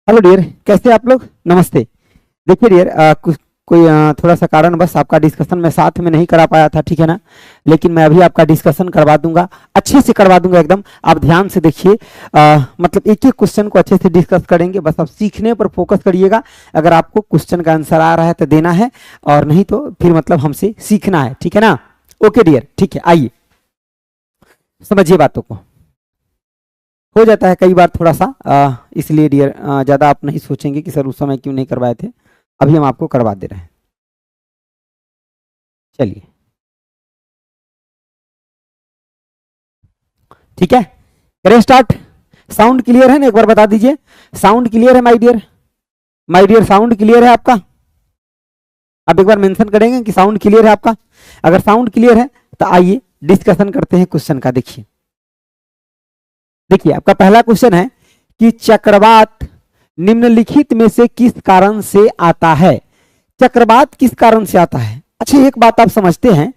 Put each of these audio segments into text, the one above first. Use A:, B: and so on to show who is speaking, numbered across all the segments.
A: Hello dear, कैसे आप लोग? नमस्ते। देखिए डियर, कोई थोड़ा सा कारण बस आपका डिस्कशन मैं साथ में नहीं करा पाया था, ठीक है ना। लेकिन मैं अभी आपका डिस्कशन करवा दूंगा, अच्छे से करवा दूंगा एकदम। आप ध्यान से देखिए, मतलब एक एक क्वेश्चन को अच्छे से डिस्कस करेंगे। बस आप सीखने पर फोकस करिएगा। अगर आपको क्वेश्चन का आंसर आ रहा है तो देना है, और नहीं तो फिर मतलब हमसे सीखना है, ठीक है ना। ओके डियर, ठीक है। आइए समझिए बातों को। हो जाता है कई बार थोड़ा सा, इसलिए डियर ज़्यादा आप नहीं सोचेंगे कि सर उस समय क्यों नहीं करवाए थे। अभी हम आपको करवा दे रहे हैं। चलिए ठीक है, करें स्टार्ट। साउंड क्लियर है ना, एक बार बता दीजिए। साउंड क्लियर है my dear? My dear, sound clear है आपका? आप एक बार मेंशन करेंगे कि साउंड क्लियर है आपका। अगर साउंड क्लियर है तो आइए डिस्कशन करते हैं क्वेश्चन का। देखिए देखिए, आपका पहला क्वेश्चन है कि चक्रवात निम्नलिखित में से किस कारण से आता है। चक्रवात किस कारण से आता है? अच्छा, एक बात आप समझते हैं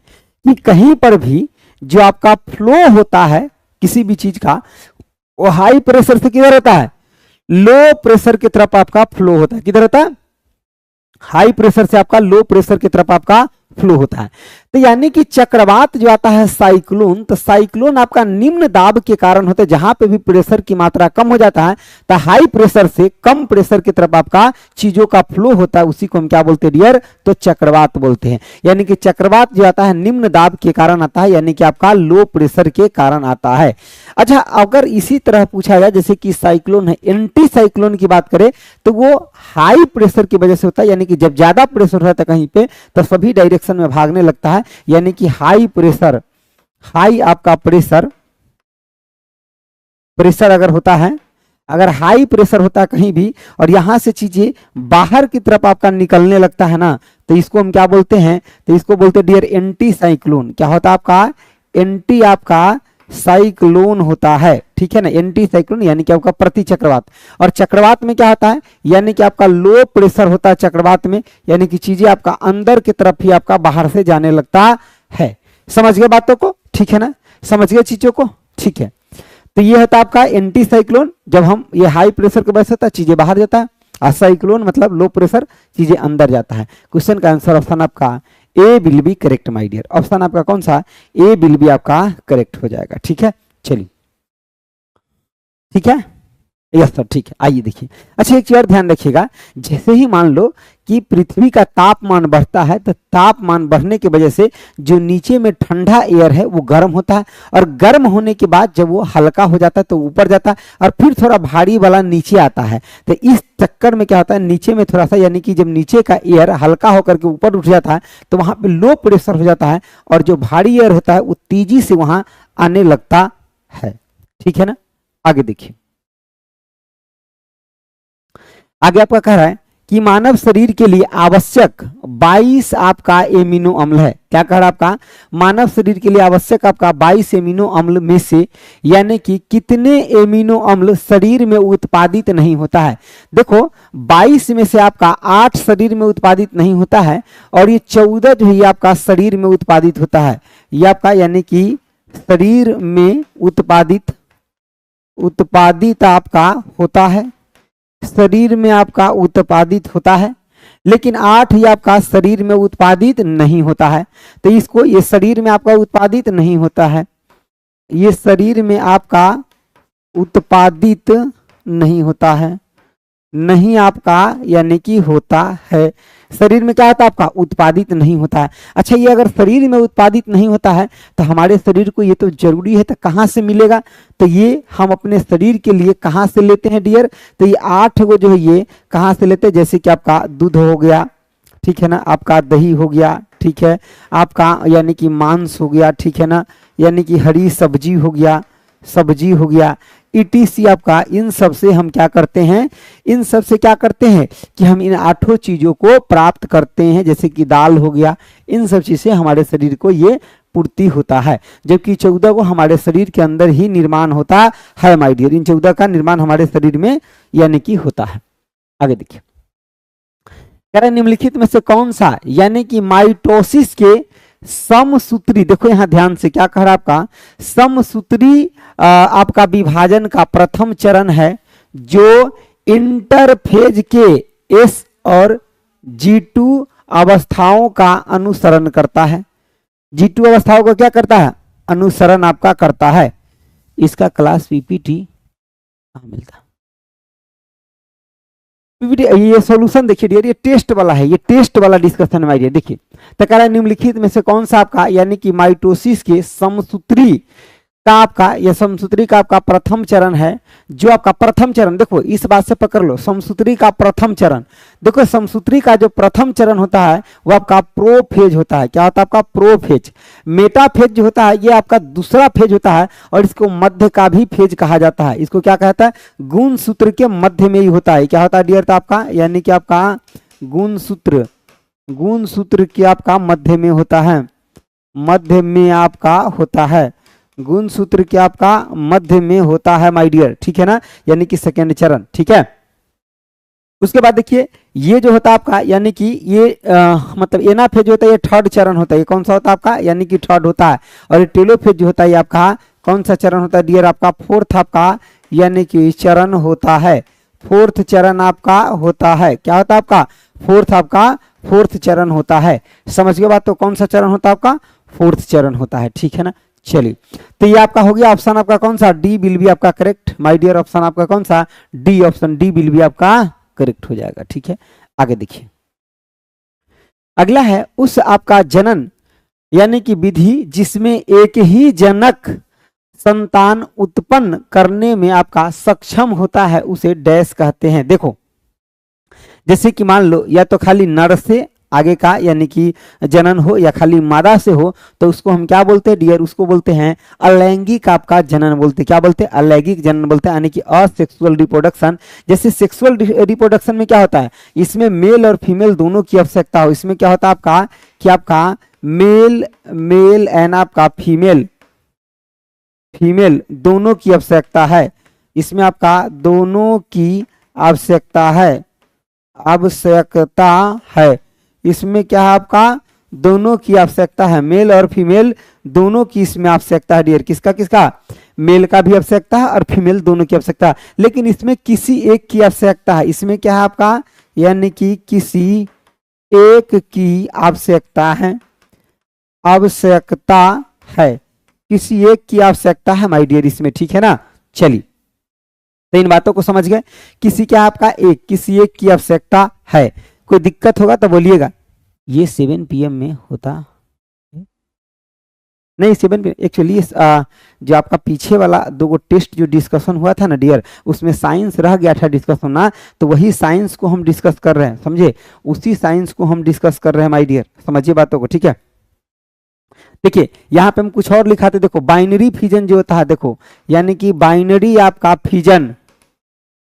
A: कि कहीं पर भी जो आपका फ्लो होता है किसी भी चीज का, वो हाई प्रेशर से किधर होता है? लो प्रेशर की तरफ आपका फ्लो होता है। किधर होता है? हाई प्रेशर से आपका लो प्रेशर की तरफ आपका फ्लो होता है। तो यानी कि चक्रवात जो आता है साइक्लोन, तो साइक्लोन आपका निम्न दाब के कारण होता है। जहां पे भी प्रेशर की मात्रा कम हो जाता है तो हाई प्रेशर से कम प्रेशर की तरफ आपका चीजों का फ्लो होता है, उसी को हम क्या बोलते हैं डियर? तो चक्रवात बोलते हैं। यानी कि चक्रवात जो आता है निम्न दाब के कारण आता है, यानी कि आपका लो प्रेशर के कारण आता है। अच्छा, अगर इसी तरह पूछा जाए जैसे कि साइक्लोन है, एंटी साइक्लोन की बात करें तो वो हाई प्रेशर की वजह से होता है। यानी कि जब ज्यादा प्रेशर होता है कहीं पे तो सभी डायरेक्शन में भागने लगता है। यानी कि हाई प्रेशर, हाई आपका प्रेशर अगर होता है, अगर हाई प्रेशर होता है कहीं भी और यहां से चीजें बाहर की तरफ आपका निकलने लगता है ना, तो इसको हम क्या बोलते हैं? तो इसको बोलते हैं डियर एंटी साइक्लोन। क्या होता है आपका? एंटी आपका साइक्लोन होता है, ठीक है ना। एंटी साइक्लोन यानी कि आपका प्रति चक्रवात। और चक्रवात में क्या होता है? यानी कि आपका लो प्रेशर होता है चक्रवात में, यानी कि चीजें आपका अंदर की तरफ ही आपका बाहर से जाने लगता है। समझ गए बातों को? ठीक है ना, समझ गए चीजों को? ठीक है, तो ये होता है आपका एंटी साइक्लोन। जब हम ये हाई प्रेशर की वजह से होता है, चीजें बाहर जाता है। और साइक्लोन मतलब लो प्रेशर, चीजें अंदर जाता है। क्वेश्चन का आंसर ऑप्शन आपका A will be correct my dear. Option आपका कौन सा? ए विल बी आपका करेक्ट हो जाएगा। ठीक है, चलिए ठीक है, यस सर, ठीक है। आइए देखिए, अच्छा एक चीज और ध्यान रखिएगा। जैसे ही मान लो कि पृथ्वी का तापमान बढ़ता है तो तापमान बढ़ने की वजह से जो नीचे में ठंडा एयर है वो गर्म होता है, और गर्म होने के बाद जब वो हल्का हो जाता है तो ऊपर जाता है, और फिर थोड़ा भारी वाला नीचे आता है। तो इस चक्कर में क्या होता है, नीचे में थोड़ा सा, यानी कि जब नीचे का एयर हल्का होकर के ऊपर उठ जाता है तो वहां पे लो प्रेशर हो जाता है, और जो भारी एयर होता है वो तेजी से वहां आने लगता है। ठीक है ना, आगे देखिए। आगे आपका कह रहा है कि मानव शरीर के लिए आवश्यक 22 आपका एमिनो अम्ल है। क्या कह रहा है आपका? मानव शरीर के लिए आवश्यक आपका 22 एमिनो अम्ल में से यानी कि कितने एमिनो अम्ल शरीर में उत्पादित नहीं होता है? देखो, 22 में से आपका 8 शरीर में उत्पादित नहीं होता है, और ये 14 जो है आपका शरीर में उत्पादित होता है। ये आपका यानी कि शरीर में उत्पादित आपका होता है, शरीर में आपका उत्पादित होता है, लेकिन 8 ही आपका शरीर में उत्पादित नहीं होता है। तो इसको, ये शरीर में आपका उत्पादित नहीं होता है, ये शरीर में आपका उत्पादित नहीं होता है, नहीं आपका यानी कि होता है। शरीर में क्या होता है आपका? उत्पादित नहीं होता है। अच्छा, ये अगर शरीर में उत्पादित नहीं होता है तो हमारे शरीर को ये तो जरूरी है, तो कहाँ से मिलेगा? तो ये हम अपने शरीर के लिए कहाँ से लेते हैं डियर? तो ये 8 गो जो है ये कहाँ से लेते हैं? जैसे कि आपका दूध हो गया, ठीक है ना, आपका दही हो गया, ठीक है, आपका यानी कि मांस हो गया, ठीक है ना, यानी कि हरी सब्जी हो गया, ETC आपका। इन सब से हम क्या करते हैं? इन सब से क्या करते हैं कि हम इन 8 चीजों को प्राप्त करते हैं। जैसे कि दाल हो गया, इन सब चीज से हमारे शरीर को ये पूर्ति होता है, जबकि 14 को हमारे शरीर के अंदर ही निर्माण होता है माय डियर। इन 14 का निर्माण हमारे शरीर में यानी कि होता है। आगे देखिए, कह रहे निम्नलिखित में से कौन सा यानी कि माइटोसिस के समसूत्री, देखो यहां ध्यान से क्या कह रहा है आपका? समसूत्री आपका विभाजन का प्रथम चरण है जो इंटरफेज के एस और G2 अवस्थाओं का अनुसरण करता है। G2 अवस्थाओं को क्या करता है? अनुसरण आपका करता है। इसका क्लास पीपीटी कहाँ मिलता है? पीपीटी ये सॉल्यूशन देखिए डियर, ये टेस्ट वाला है, ये टेस्ट वाला डिस्कशन में आइडिया देखिए। तो कह रहा है निम्नलिखित में से कौन सा आपका यानी कि माइटोसिस के समसूत्री का आपका यह समसूत्री का आपका प्रथम चरण है, जो आपका प्रथम चरण, देखो इस बात से पकड़ लो, समसूत्री का प्रथम चरण, देखो समसूत्री का जो प्रथम चरण होता है वो आपका प्रोफेज होता है। क्या होता है आपका? प्रोफेज। मेटाफेज जो होता है ये आपका दूसरा फेज होता है, और इसको मध्य का भी फेज कहा जाता है। इसको क्या कहता है? गुणसूत्र के मध्य में ही होता है। क्या होता है डियर? आपका यानी कि आपका गुणसूत्र के आपका मध्य में होता है, मध्य में आपका होता है, गुणसूत्र के आपका मध्य में होता है माय डियर, ठीक है ना, यानी कि सेकेंड चरण, ठीक है। उसके बाद देखिए ये जो होता है आपका यानी कि ये मतलब एनाफेज होता है, ये थर्ड चरण होता है। ये कौन सा होता है आपका? यानी कि थर्ड होता है। और ये टेलोफेज जो होता है ये आपका कौन सा चरण होता है डियर? आपका फोर्थ आपका यानी कि चरण होता है, फोर्थ चरण आपका होता है। क्या होता है आपका? फोर्थ आपका फोर्थ चरण होता है। समझ गए बात? तो कौन सा चरण होता है आपका? फोर्थ चरण होता है, ठीक है ना। चलिए तो ये आपका हो गया ऑप्शन आपका कौन सा? डी विल बी आपका करेक्ट माय डियर। ऑप्शन आपका कौन सा? D, option D will be आपका करेक्ट हो जाएगा, ठीक है। आगे देखिए अगला है उस आपका जनन यानी कि विधि जिसमें एक ही जनक संतान उत्पन्न करने में आपका सक्षम होता है, उसे डैश कहते हैं। देखो जैसे कि मान लो या तो खाली नर से आगे का यानी कि जनन हो या खाली मादा से हो, तो उसको हम क्या बोलते हैं डियर? उसको बोलते हैं अलैंगिक आपका जनन बोलते हैं। क्या बोलते हैं? अलैंगिक जनन बोलते हैं, यानी कि असेक्सुअल रिप्रोडक्शन। जैसे सेक्सुअल रिप्रोडक्शन में क्या होता है? इसमें मेल और फीमेल दोनों की आवश्यकता हो। इसमें क्या होता है आपका कि आपका मेल एंड आपका फीमेल दोनों की आवश्यकता है। इसमें आपका दोनों की आवश्यकता है। इसमें क्या है आपका? दोनों की आवश्यकता है, मेल और फीमेल दोनों की इसमें आवश्यकता है डियर। किसका किसका? मेल का भी आवश्यकता है और फीमेल दोनों की आवश्यकता है, लेकिन इसमें किसी एक की आवश्यकता है। इसमें क्या है आपका? यानी कि किसी एक की आवश्यकता है, किसी एक की आवश्यकता है माय डियर इसमें, ठीक है ना। चलिए तो इन बातों को समझ गए। किसी क्या आपका? किसी एक की आवश्यकता है। कोई दिक्कत होगा तो बोलिएगा। ये 7 PM में होता नहीं, 7 PM एक्चुअली जो आपका पीछे वाला 2 टेस्ट जो डिस्कशन हुआ था ना डियर, उसमें साइंस रह गया था डिस्कशन ना, तो वही साइंस को हम डिस्कस कर रहे हैं, समझे? उसी साइंस को हम डिस्कस कर रहे हैं माय डियर, समझिए बातों को, ठीक है। देखिए यहाँ पे हम कुछ और लिखा थे, देखो बाइनरी फिजन जो होता है, देखो यानी कि बाइनरी आपका फिजन,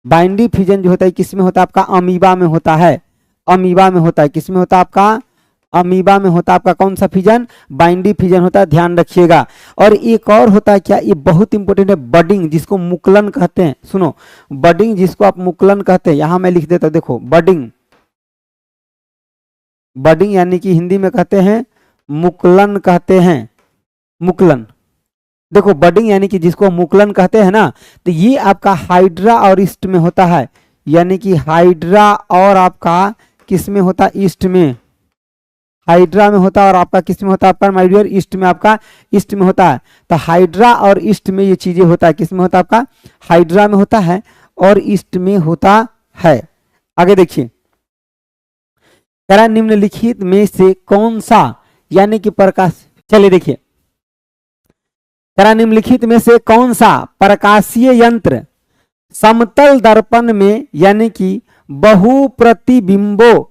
A: बाइनरी फिजन जो होता है किसमें होता है आपका? अमीबा में होता है, अमीबा में होता है। किसमें होता है आपका? अमीबा में होता है आपका कौन सा फिजन? बाइनरी फिजन होता है, ध्यान रखिएगा। और एक और होता है क्या, ये बहुत इंपॉर्टेंट है, बडिंग जिसको मुकुलन कहते हैं। सुनो, बडिंग जिसको आप मुकुलन कहते हैं, यहां मैं लिख देता हूं, देखो बडिंग, बडिंग यानी कि हिंदी में कहते हैं मुकुलन कहते हैं, मुकुलन। देखो बडिंग यानी कि जिसको मुकुलन कहते हैं ना, तो ये आपका हाइड्रा और ईस्ट में होता है, यानी कि हाइड्रा और आपका किस में होता है? ईस्ट में, हाइड्रा में होता है, और आपका किस में होता है? आपका माय डियर ईस्ट में, आपका ईस्ट में होता है। तो हाइड्रा और ईस्ट में ये चीजें होता है, किस में होता है? आपका हाइड्रा में होता है और ईस्ट में होता है। आगे देखिए निम्नलिखित में से कौन सा यानी कि प्रकाश, चलिए देखिए निम्नलिखित में से कौन सा प्रकाशीय यंत्र समतल दर्पण में यानी कि बहुप्रतिबिंबों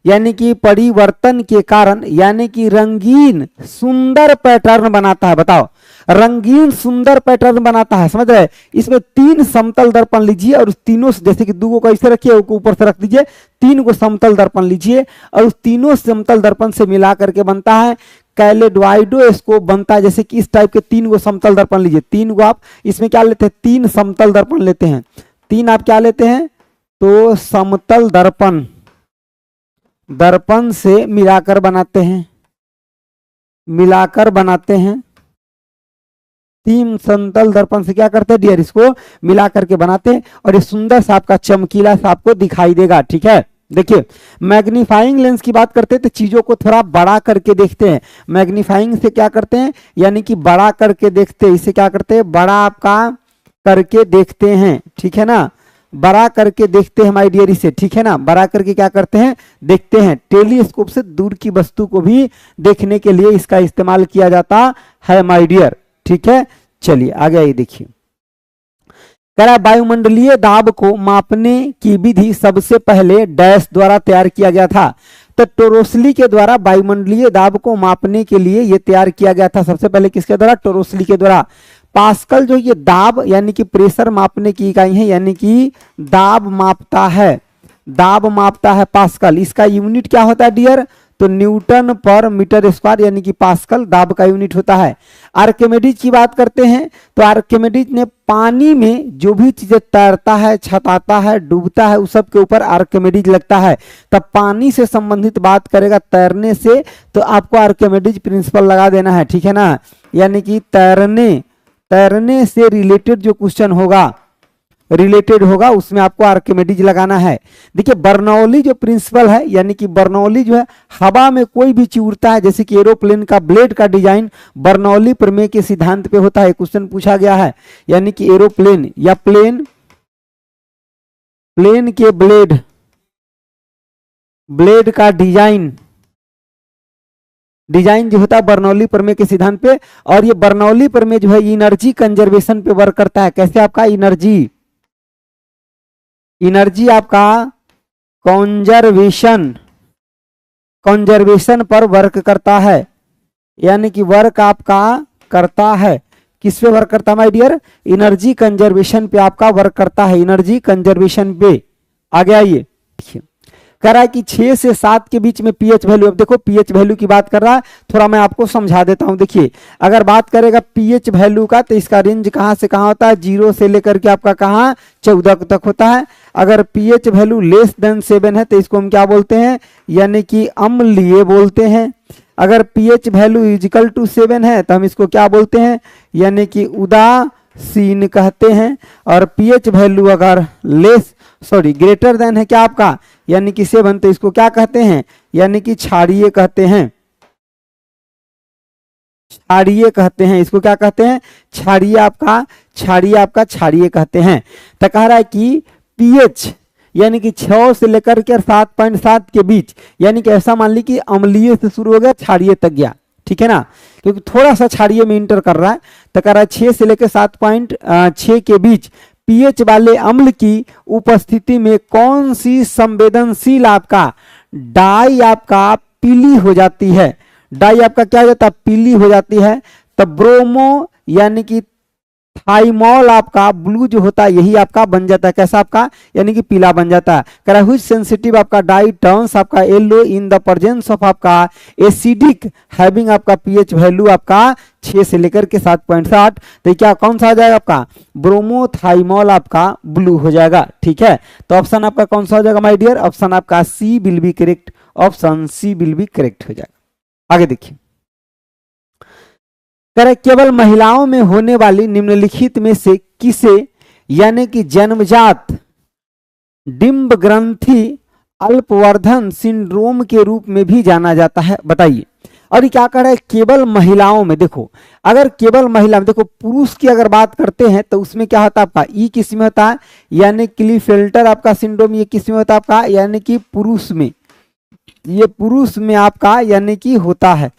A: यानी कि परिवर्तन के कारण यानी कि रंगीन सुंदर पैटर्न बनाता है? बताओ, रंगीन सुंदर पैटर्न बनाता है, समझ रहे? इसमें 3 समतल दर्पण लीजिए और उस तीनों से, जैसे कि 2 को ऐसे रखिए, ऊपर से रख दीजिए, 3 को समतल दर्पण लीजिए और उस तीनों समतल दर्पण से मिला करके बनता है कैलेडोस्कोप बनता है। जैसे कि इस टाइप के 3 को समतल दर्पण लीजिए, 3 को आप इसमें क्या लेते हैं? 3 समतल दर्पण लेते हैं, 3 आप क्या लेते हैं? तो समतल दर्पण, दर्पण से मिलाकर बनाते हैं, तीन समतल दर्पण से क्या करते हैं डियर, इसको मिला करके बनाते हैं और ये सुंदर सा आपका चमकीला सा आपको दिखाई देगा। ठीक है, देखिए मैग्नीफाइंग लेंस की बात करते हैं तो चीजों को थोड़ा बड़ा करके देखते हैं। मैग्नीफाइंग से क्या करते हैं, यानी कि बड़ा करके देखते हैं। इसे क्या करते हैं, बड़ा आपका करके देखते हैं। ठीक है ना, बड़ा करके देखते हैं माय डियर इसे। ठीक है ना, बड़ा करके क्या करते हैं, देखते हैं। टेलीस्कोप से दूर की वस्तु को भी देखने के लिए इसका इस्तेमाल किया जाता है माय डियर। ठीक है, चलिए आगे आइए देखिए। कह रहा है वायुमंडलीय दाब को मापने की विधि सबसे पहले डैश द्वारा तैयार किया गया था। तो टोरोस्ली के द्वारा वायुमंडलीय दाब को मापने के लिए यह तैयार किया गया था सबसे पहले, किसके द्वारा, टोरोस्ली के द्वारा। पास्कल जो ये दाब यानी कि प्रेशर मापने की इकाई है, यानी कि दाब मापता है, दाब मापता है पास्कल। इसका यूनिट क्या होता है डियर, तो न्यूटन पर मीटर स्क्वायर यानी कि पास्कल दाब का यूनिट होता है। आर्किमिडीज की बात करते हैं तो आर्किमिडीज ने पानी में जो भी चीजें तैरता है, छताता है, डूबता है, उस सब के ऊपर आर्किमिडीज लगता है। तब पानी से संबंधित बात करेगा तैरने से तो आपको आर्किमिडीज प्रिंसिपल लगा देना है। ठीक है ना, यानी कि तैरने से रिलेटेड जो क्वेश्चन होगा, रिलेटेड होगा, उसमें आपको आर्किमिडीज लगाना है। देखिए बर्नौली जो प्रिंसिपल है, यानी कि बर्नौली जो है हवा में कोई भी चीज उड़ता है, जैसे कि एरोप्लेन का ब्लेड का डिजाइन बर्नौली प्रमेय के सिद्धांत पे होता है। क्वेश्चन पूछा गया है, यानी कि एरोप्लेन या प्लेन के ब्लेड का डिजाइन जो होता है बर्नौली प्रमेय के सिद्धांत पे। और ये बर्नौली प्रमेय जो है एनर्जी कंजर्वेशन पे वर्क करता है। कैसे, आपका एनर्जी आपका कंजर्वेशन पर वर्क करता है, यानी कि वर्क आपका करता है। किस पे वर्क करता है माय डियर, एनर्जी कंजर्वेशन पे आपका वर्क करता है, एनर्जी कंजर्वेशन पे। आगे आइए, कह रहा है कि 6 से 7 के बीच में पीएच वैल्यू। अब देखो पीएच वैल्यू की बात कर रहा है, थोड़ा मैं आपको समझा देता हूं। देखिए अगर बात करेगा पीएच वैल्यू का तो इसका रेंज कहां से कहां होता है, 0 से लेकर के आपका कहां 14 तक होता है। अगर पीएच वैल्यू लेस देन 7 है तो इसको हम क्या बोलते हैं, यानी कि अम्लीय बोलते हैं। अगर पीएच वैल्यू इजिकल टू 7 है तो हम इसको क्या बोलते हैं, यानी कि उदासीन कहते हैं। और पीएच वैल्यू अगर ग्रेटर देन है क्या आपका, यानी कि 7, तो इसको क्या कहते हैं, यानी कि क्षारीय कहते हैं। क्षारीय कहते हैं, इसको क्या कहते हैं, क्षारीय कहते हैं। तो कह रहा है कि पीएच यानी कि 6 से लेकर के 7.7 के बीच, यानी कि ऐसा मान ली कि अम्लीय से शुरू हो गया क्षारीय तक गया। ठीक है ना, क्योंकि थोड़ा सा क्षारीय में इंटर कर रहा है। तो कह रहा है 6 से लेकर 7.6 के बीच पीएच वाले अम्ल की उपस्थिति में कौन सी संवेदनशील आपका डाई आपका पीली हो जाती है, डाई आपका क्या हो जाता है, पीली हो जाती है। तब ब्रोमो यानी कि थाइमॉल आपका ब्लू जो होता है यही आपका बन जाता है। कैसा आपका, यानी कि पीला बन जाता है। कह रहा है व्हिच सेंसिटिव आपका डाई टर्न्स आपका yellow in the presence of आपका एसिडिक हैविंग आपका पीएच वैल्यू आपका 6 से लेकर के 7.7। तो क्या कौन सा आ जाएगा आपका, ब्रोमोथाइमॉल आपका ब्लू हो जाएगा। ठीक है, तो ऑप्शन आपका कौन सा हो जाएगा माय डियर, ऑप्शन आपका C will be correct, option C will be correct हो जाएगा। आगे देखिए, करे केवल महिलाओं में होने वाली निम्नलिखित में से किसे यानी कि जन्मजात डिंब ग्रंथि अल्पवर्धन सिंड्रोम के रूप में भी जाना जाता है, बताइए। और ये क्या कर रहा है, केवल महिलाओं में। देखो अगर केवल महिला में, देखो पुरुष की अगर बात करते हैं तो उसमें क्या होता है आपका, ई किस में होता है, यानी क्लीफेल्टर आपका सिंड्रोम, ये किस में होता है आपका, यानी कि पुरुष में, ये पुरुष में आपका यानी कि होता है।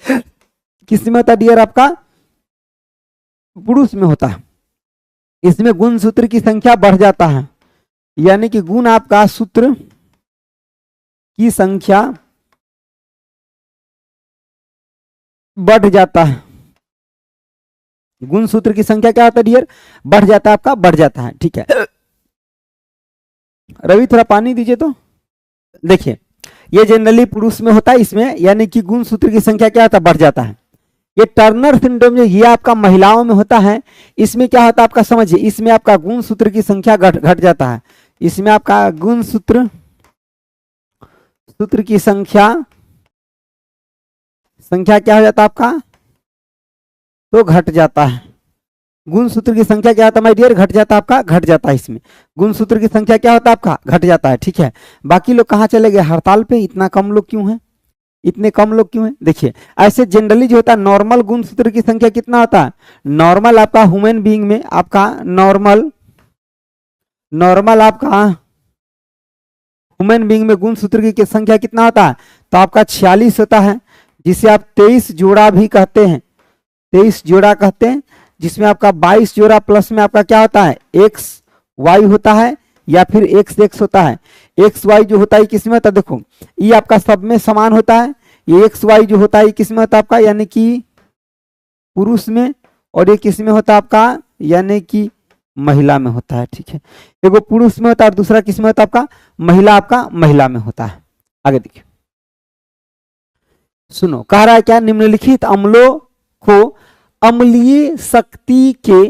A: किस में होता है डियर, आपका पुरुष में होता है। इसमें गुणसूत्र की संख्या बढ़ जाता है, यानी कि गुण आपका सूत्र की संख्या बढ़ जाता है। गुणसूत्र की संख्या क्या होता है डियर, बढ़ जाता है आपका, बढ़ जाता है। ठीक है, रवि थोड़ा पानी दीजिए तो। देखिए ये जनरली पुरुष में होता है, इसमें यानी कि गुणसूत्र की संख्या क्या होता है, बढ़ जाता है। ये टर्नर सिंड्रोम जो ये आपका महिलाओं में होता है, इसमें क्या होता है आपका, समझिए, इसमें आपका गुणसूत्र की संख्या घट जाता है। इसमें आपका गुणसूत्र की संख्या क्या हो जाता है आपका, तो घट जाता है। गुण सूत्र की संख्या क्या होता है माय डियर, घट जाता है आपका, घट जाता है इसमें गुण सूत्र की संख्या क्या होता है आपका, घट जाता है। ठीक है, बाकी लोग कहाँ चले गए, हड़ताल पे, इतना कम लोग क्यों हैं, इतने कम लोग क्यों हैं। देखिए ऐसे जनरली जो होता है नॉर्मल गुण सूत्र की संख्या कितना होता है, नॉर्मल आपका ह्यूमन बीइंग में आपका नॉर्मल आपका ह्यूमन बीइंग में गुण सूत्र की संख्या कितना होता है, तो आपका 46 होता है, जिसे आप 23 जोड़ा भी कहते हैं, 23 जोड़ा कहते हैं, जिसमें आपका 22 जोड़ा प्लस में आपका क्या होता है, एक्स वाई होता है या फिर एक्स एक्स होता है। एक्स वाई जो होता है किसमें होता है, देखो ये आपका सब में समान होता है, ये एक्स वाई जो होता है किसमें होता है आपका, यानी कि पुरुष में, और ये किसमें होता है आपका, यानी कि महिला में होता है। ठीक है, एगो पुरुष में होता है और दूसरा किसमें होता है आपका, महिला, आपका महिला में होता है। आगे देखिए, सुनो कह रहा है क्या, निम्नलिखित अम्लों को अम्लीय शक्ति के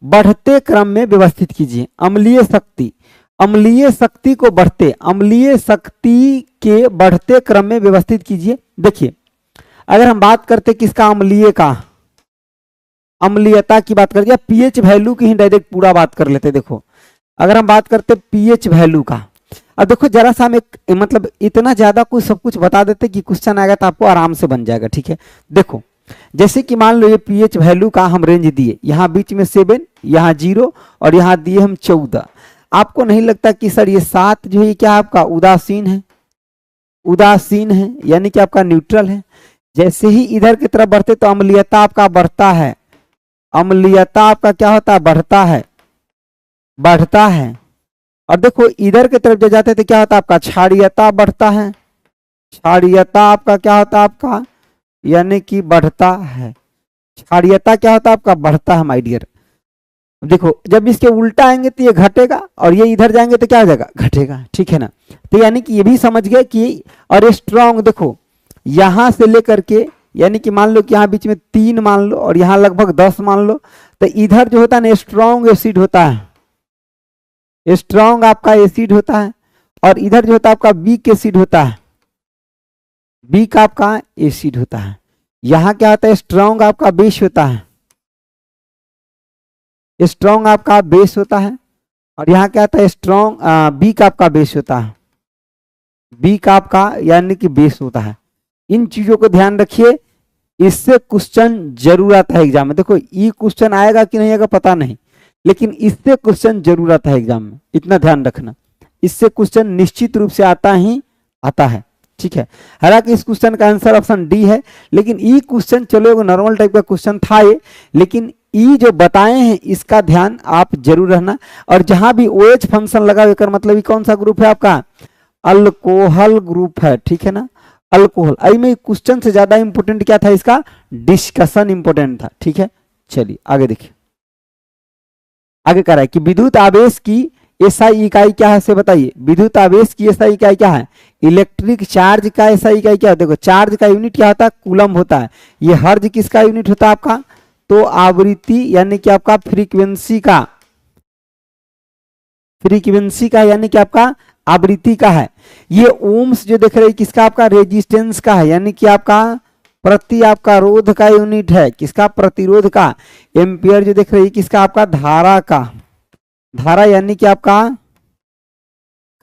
A: बढ़ते क्रम में व्यवस्थित कीजिए। अम्लीय शक्ति, अम्लीय शक्ति को बढ़ते, अम्लीय शक्ति के बढ़ते क्रम में व्यवस्थित कीजिए। देखिए अगर हम बात करते किसका, अम्लीय का, अम्लीयता की बात करते, या पीएच वैल्यू की ही डायरेक्ट पूरा बात कर लेते। देखो अगर हम बात करते पीएच वैल्यू का, अब देखो जरा सा हम एक मतलब इतना ज्यादा कुछ सब कुछ बता देते कि क्वेश्चन आएगा तो आपको आराम से बन जाएगा। ठीक है, देखो जैसे कि मान लो ये पीएच वैल्यू का हम रेंज दिए, यहाँ बीच में 7, यहाँ 0 और यहाँ दिए हम 14। आपको नहीं लगता कि सर ये 7 जो है क्या आपका उदासीन है, उदासीन है यानी कि आपका न्यूट्रल है। जैसे ही इधर की तरफ बढ़ते तो अम्लीयता आपका बढ़ता है, अम्लीयता आपका क्या होता है, बढ़ता है, बढ़ता है। और देखो इधर की तरफ जो जाते तो क्या होता है आपका, क्षारीयता बढ़ता है, क्षारीयता आपका क्या होता है आपका, यानी कि बढ़ता है। क्षारीयता क्या होता है आपका, बढ़ता है माय डियर। देखो जब इसके उल्टा आएंगे तो ये घटेगा और ये इधर जाएंगे तो क्या हो जाएगा, घटेगा। ठीक है ना, तो यानी कि ये भी समझ गए कि, और स्ट्रॉन्ग देखो यहां से लेकर के, यानी कि मान लो कि यहाँ बीच में 3 मान लो और यहाँ लगभग 10 मान लो, तो इधर जो होता है ना स्ट्रॉन्ग एसिड होता है, स्ट्रॉन्ग आपका एसिड होता है, और इधर जो होता है आपका वीक एसिड होता है, वीक आपका एसिड होता है। यहाँ क्या होता है, स्ट्रॉन्ग आपका बेस होता है, स्ट्रॉन्ग आपका बेस होता है, और यहाँ क्या होता है स्ट्रॉन्ग वीक आपका बेस होता है, वीक आपका यानी कि बेस होता है। इन चीजों को ध्यान रखिए, इससे क्वेश्चन जरूर आता है एग्जाम में। देखो ये क्वेश्चन आएगा कि नहीं आएगा पता नहीं, लेकिन इससे क्वेश्चन जरूर आता है एग्जाम में, इतना ध्यान रखना, इससे क्वेश्चन निश्चित रूप से आता ही आता है। ठीक है, हालांकि इस क्वेश्चन का आंसर ऑप्शन डी है, लेकिन ई क्वेश्चन चलो नॉर्मल टाइप का क्वेश्चन था ये, लेकिन ई जो बताए हैं इसका ध्यान आप जरूर रखना। और जहां भी OH फंक्शन लगा कर मतलब ये कौन सा ग्रुप है आपका, अल्कोहल ग्रुप है। ठीक है ना, अल्कोहल। आई में क्वेश्चन से ज्यादा इंपोर्टेंट क्या था, इसका डिस्कशन इंपोर्टेंट था। ठीक है, चलिए आगे देखिए, आगे कह रहा है कि विद्युत आवेश की एसआई इकाई क्या है, से बताइए। विद्युत आवेश की एसआई इकाई क्या है, इलेक्ट्रिक चार्ज का एसआई इकाई क्या है, देखो चार्ज का यूनिट क्या होता है, कूलम होता है। ये हर्ज किसका यूनिट होता है आपका, तो आवृत्ति यानी कि आपका फ्रीक्वेंसी का, फ्रीक्वेंसी का यानी कि आपका आवृत्ति का है। ये ओम्स जो देख रहे हैं किसका, आपका रेजिस्टेंस का है, यानी कि आपका प्रति आपका रोध का यूनिट है, किसका, प्रतिरोध का। एम्पियर जो देख रहे हैं किसका, आपका धारा का, धारा यानी कि आपका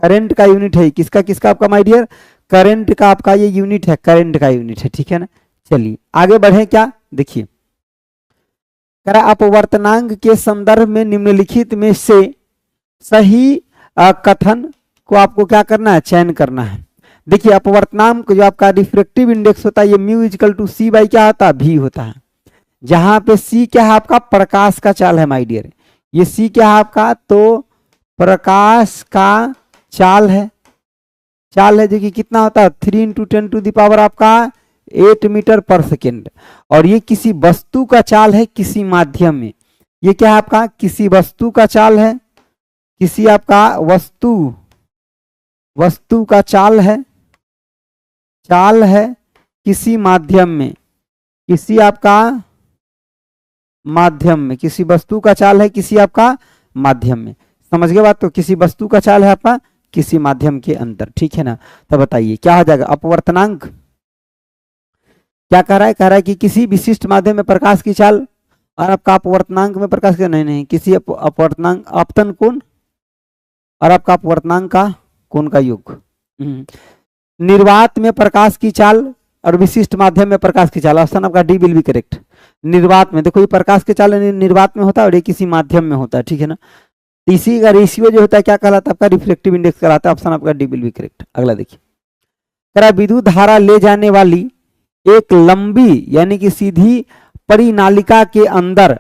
A: करंट का यूनिट है, किसका किसका आपका माय डियर, करंट का आपका ये यूनिट है, करंट का यूनिट है। ठीक है ना, चलिए आगे बढ़े क्या, देखिए करा अपवर्तनांक के संदर्भ में निम्नलिखित में से सही कथन को आपको क्या करना है, चयन करना है। देखिए अपवर्तनांक जो आपका रिफ्रैक्टिव इंडेक्स होता है, ये mu equal to c by क्या होता है, भी होता है। जहां पे सी क्या है आपका, प्रकाश का चाल है माय डियर, ये सी क्या है आपका, तो प्रकाश का चाल है, चाल है जो कि कितना होता है 3 × 10⁻⁸ आपका 8 मीटर पर सेकेंड। और ये किसी वस्तु का चाल है किसी माध्यम में, ये क्या है आपका, किसी वस्तु का चाल है, किसी आपका वस्तु का चाल है, चाल है किसी माध्यम में, किसी आपका माध्यम में, किसी वस्तु का चाल है किसी आपका माध्यम में। समझ गए बात, तो किसी वस्तु का चाल है आपका किसी माध्यम के अंदर। ठीक है ना, तो बताइए क्या हो जाएगा, अपवर्तनांक क्या कह रहा है, कह रहा है कि किसी विशिष्ट माध्यम में प्रकाश की चाल और आपका अपवर्तनांक में प्रकाश का नहीं किसी अपवर्तनांक आपतन कोण और आपका अपवर्तनांक का कोण का योग। निर्वात में प्रकाश की चाल और विशिष्ट माध्यम में प्रकाश की चाल, ऑप्शन आपका डी विल बी करेक्ट। निर्वात में देखो ये प्रकाश की चाल निर्वात में होता है और ये किसी माध्यम में होता है, ठीक है ना। इसी का रेशियो जो होता है क्या कहलाता है आपका रिफ्लेक्टिव इंडेक्स कहलाता है, ऑप्शन आपका डी विल बी करेक्ट। अगला देखिए, करा विद्युत धारा ले जाने वाली एक लंबी यानी कि सीधी परिनालिका के अंदर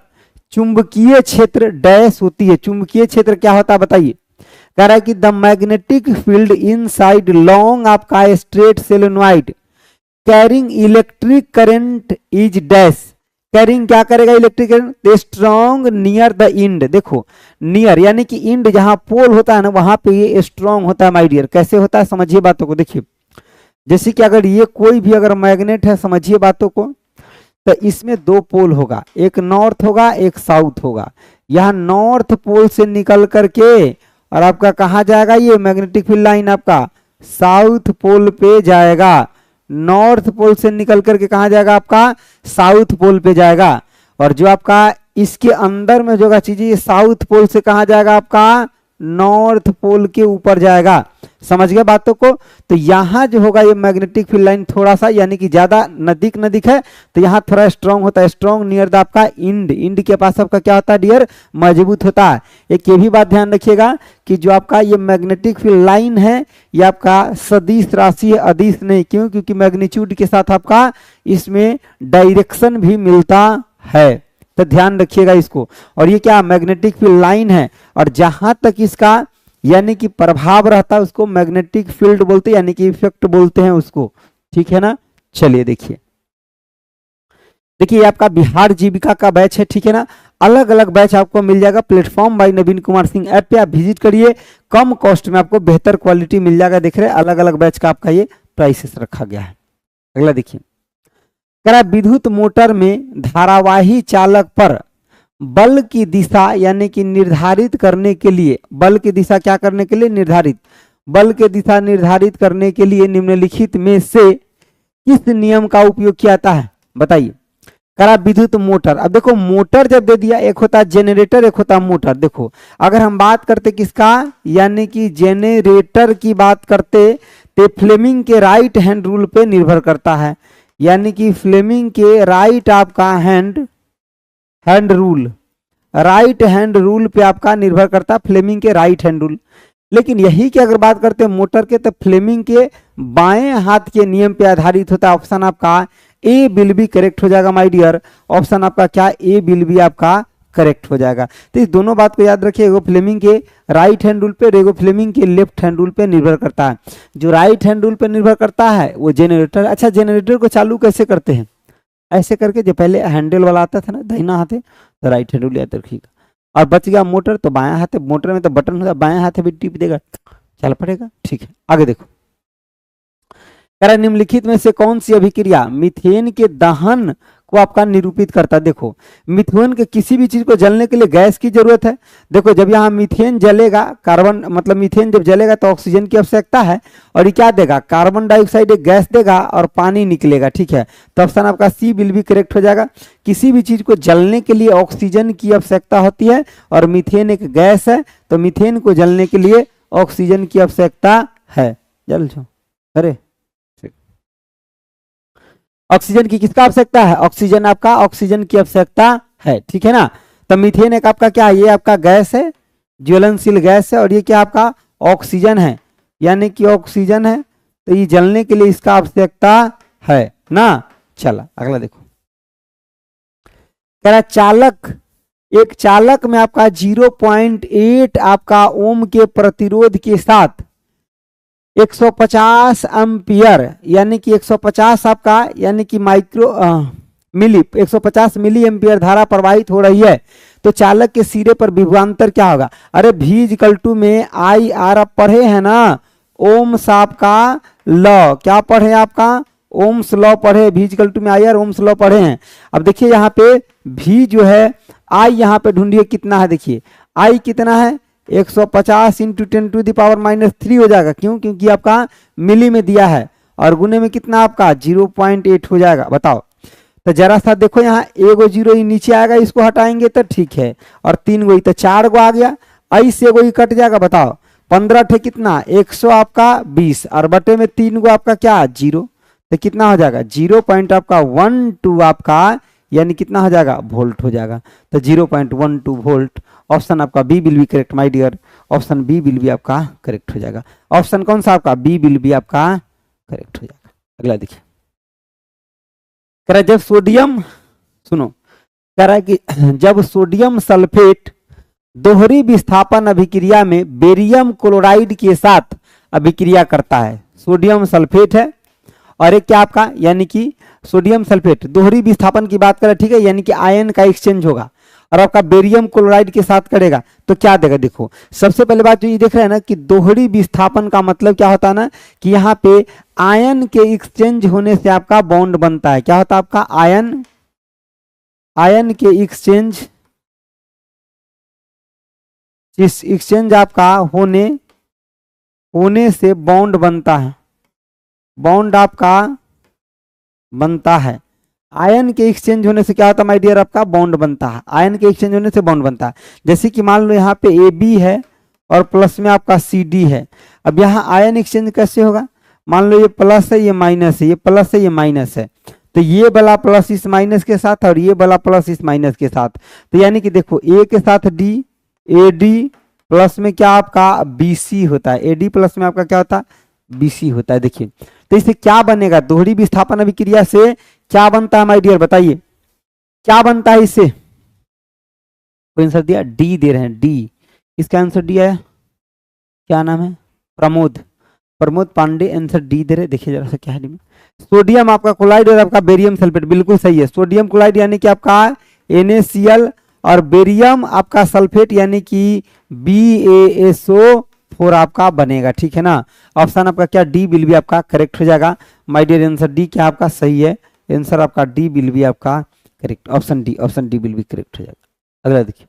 A: चुंबकीय क्षेत्र डैश होती है। चुंबकीय क्षेत्र क्या होता है बताइए। कह रहा है कि the magnetic field inside long आपका straight solenoid carrying electric current is dash. Carrying क्या करेगा electric current strong near the end. देखो नियर यानी कि इंड जहां पोल होता है ना वहां पे ये स्ट्रॉन्ग होता है माय डियर। कैसे होता है समझिए बातों को। देखिए जैसे कि अगर ये कोई भी अगर मैग्नेट है, समझिए बातों को, तो इसमें दो पोल होगा, एक नॉर्थ होगा एक साउथ होगा। यहाँ नॉर्थ पोल से निकल करके और आपका कहाँ जाएगा, ये मैग्नेटिक फील्ड लाइन आपका साउथ पोल पे जाएगा। नॉर्थ पोल से निकल करके कहाँ जाएगा आपका साउथ पोल पे जाएगा। और जो आपका इसके अंदर में जो चीज ये साउथ पोल से कहाँ जाएगा आपका नॉर्थ पोल के ऊपर जाएगा। समझ गए बातों को। तो यहाँ जो होगा ये मैग्नेटिक फील्ड लाइन थोड़ा सा यानी कि ज्यादा नजदीक है, तो यहाँ थोड़ा स्ट्रांग होता है। स्ट्रांग नियर द आपका इंड, इंड के पास आपका क्या होता है डियर मजबूत होता है। एक ये भी बात ध्यान रखिएगा कि जो आपका ये मैग्नेटिक फील्ड लाइन है ये आपका सदिश राशि है, अदिश नहीं। क्यों? क्योंकि मैग्नीट्यूड के साथ आपका इसमें डायरेक्शन भी मिलता है, तो ध्यान रखिएगा इसको। और ये क्या मैग्नेटिक फील्ड लाइन है और जहां तक इसका यानी कि प्रभाव रहता है उसको मैग्नेटिक फील्ड बोलते हैं, यानी कि इफेक्ट बोलते हैं उसको, ठीक है ना। चलिए देखिए आपका बिहार जीविका का बैच है, ठीक है ना। अलग अलग बैच आपको मिल जाएगा प्लेटफॉर्म बाय नवीन कुमार सिंह ऐप पे, आप विजिट करिए, कम कॉस्ट में आपको बेहतर क्वालिटी मिल जाएगा। देख रहे हैं अलग अलग बैच का आपका ये प्राइसेस रखा गया है। अगला देखिए, करा विद्युत मोटर में धारावाही चालक पर बल की दिशा यानी कि निर्धारित करने के लिए, बल की दिशा क्या करने के लिए निर्धारित, बल की दिशा निर्धारित करने के लिए निम्नलिखित में से किस नियम का उपयोग किया जाता है बताइए। करा विद्युत मोटर। अब देखो मोटर जब दे दिया, एक होता है जेनरेटर एक होता है मोटर। देखो अगर हम बात करते किसका यानी कि जेनरेटर की बात करते तो फ्लेमिंग के राइट हैंड रूल पे निर्भर करता है, यानी कि फ्लेमिंग के राइट आपका hand rule, right hand rule पे आपका निर्भर करता फ्लेमिंग के राइट हैंड रूल। लेकिन यही की अगर बात करते हैं मोटर के तो फ्लेमिंग के बाएं हाथ के नियम पे आधारित होता है। ऑप्शन आपका ए विल बी करेक्ट हो जाएगा माय डियर। ऑप्शन आपका क्या ए विल बी आपका करेक्ट हो जाएगा। तो इस दोनों बात को याद रखिए, एगो फ्लेमिंग के राइट हैंड रूल पे और एगो फ्लेमिंग के लेफ्ट हैंड रूल पे निर्भर करता है। जो राइट हैंड रूल पे निर्भर करता है वो जेनरेटर। अच्छा जेनरेटर को चालू कैसे करते हैं, ऐसे करके जो पहले हैंडल वाला आता था ना दाहिना हाथ है तो राइट हैंड रूल याद रखिएगा। और बच गया मोटर तो बायां हाथ है, मोटर में तो बटन होता है बायां हाथ भी टिप देगा चल पड़ेगा, ठीक है। आगे देखो, कह रहा निम्नलिखित में से कौन सी अभिक्रिया मीथेन के दहन को आपका निरूपित करता है। देखो मीथेन के किसी भी चीज को जलने के लिए गैस की जरूरत है। देखो जब यहाँ मीथेन जलेगा, कार्बन मतलब मीथेन जब जलेगा तो ऑक्सीजन की आवश्यकता है और ये क्या देगा कार्बन डाइऑक्साइड एक गैस देगा और पानी निकलेगा, ठीक है। तो ऑप्शन आपका सी विल भी करेक्ट हो जाएगा। किसी भी चीज को जलने के लिए ऑक्सीजन की आवश्यकता होती है और मीथेन एक गैस है, तो मीथेन को जलने के लिए ऑक्सीजन की आवश्यकता है। जल जाओ, अरे ऑक्सीजन की किसका आवश्यकता है, ऑक्सीजन आपका ऑक्सीजन की आवश्यकता है, ठीक है ना। तो मीथेन एक आपका क्या है, ये आपका गैस है, ज्वलनशील गैस है और ये क्या आपका ऑक्सीजन है, यानी कि ऑक्सीजन है तो ये जलने के लिए इसका आवश्यकता है ना। चला अगला देखो, कह रहा चालक, एक चालक में आपका 0.8 आपका ओम के प्रतिरोध के साथ 150 एम्पियर यानी कि 150 आपका यानी कि माइक्रो मिली 150 मिली एम्पियर धारा प्रवाहित हो रही है, तो चालक के सिरे पर विभवांतर क्या होगा। अरे भी इक्वल टू में आई आर आप पढ़े हैं ना, ओम्स आपका लॉ क्या पढ़े आपका ओम्स लॉ पढ़े, भी इक्वल टू में आई आर ओम्स लॉ पढ़े हैं। अब देखिए यहाँ पे भी जो है आई यहाँ पे ढूंढिए कितना है, देखिए आई कितना है 150 इंटू 10⁻³ हो जाएगा। क्यों? क्योंकि आपका मिली में दिया है और गुने में कितना आपका 0.8 हो जाएगा। बताओ तो जरा सा देखो यहाँ एगो जीरो ही नीचे आएगा, इसको हटाएंगे तो ठीक है, और 3 गो तो 4 गो आ गया, ऐसे एगो ही कट जाएगा। बताओ 15 थे कितना 100 आपका 20, और बटे में 3 गो आपका क्या 0, तो कितना हो जाएगा 0 आपका 12 आपका यानी कितना हो जाएगा वोल्ट हो जाएगा। तो 0.12 वोल्ट। ऑप्शन आपका B will be correct my dear, option B will be आपका करेक्ट हो जाएगा। ऑप्शन कौन सा आपका बी विल बी आपका करेक्ट हो जाएगा। अगला देखिए, कह रहा है जब सोडियम, सुनो, कह रहा है कि जब सोडियम सल्फेट दोहरी विस्थापन अभिक्रिया में बेरियम क्लोराइड के साथ अभिक्रिया करता है, सोडियम सल्फेट है और एक क्या आपका यानी कि सोडियम सल्फेट दोहरी विस्थापन की बात करें, ठीक है, यानी कि आयन का एक्सचेंज होगा और आपका बेरियम क्लोराइड के साथ करेगा तो क्या देगा। देखो सबसे पहले बात जो ये देख रहे हैं ना कि दोहरी विस्थापन का मतलब क्या होता है ना कि यहाँ पे आयन के एक्सचेंज होने से आपका बॉन्ड बनता है। क्या होता है आपका आयन के एक्सचेंज आपका होने से बॉन्ड बनता है, बॉन्ड आपका बनता है। आयन के एक्सचेंज होने से क्या होता है माय डियर आपका बॉन्ड बनता है, आयन के एक्सचेंज होने से बॉन्ड बनता है। जैसे कि मान लो यहाँ पे AB है और प्लस में आपका CD है। अब यहाँ आयन एक्सचेंज कैसे होगा, मान लो ये प्लस है ये माइनस है, ये प्लस है ये माइनस है, तो ये वाला प्लस इस माइनस के साथ और ये वाला प्लस इस माइनस के साथ, तो यानी कि देखो A के साथ D, AD प्लस में क्या आपका BC होता है, AD प्लस में आपका क्या होता है BC होता है। देखिए तो इससे क्या बनेगा, दोहरी विस्थापन अभिक्रिया से क्या बनता है माय डियर बताइए, क्या बनता है इससे। कोई आंसर दिया डी दे रहे हैं, डी, इसका आंसर दिया है क्या नाम है प्रमोद पांडे, आंसर डी दे रहे। देखिए जरा सा क्या है, सोडियम आपका क्लोराइड और आपका बेरियम सल्फेट, बिल्कुल सही है। सोडियम क्लोराइड यानी कि आपका NaCl और बेरियम आपका सल्फेट यानी कि BaSO4 आपका बनेगा, ठीक है ना। ऑप्शन आपका क्या डी विल भी आपका करेक्ट हो जाएगा माय डियर, आंसर डी क्या आपका सही है, आंसर आपका डी विल भी आपका करेक्ट, ऑप्शन डी विल भी करेक्ट हो जाएगा। अगला देखिए,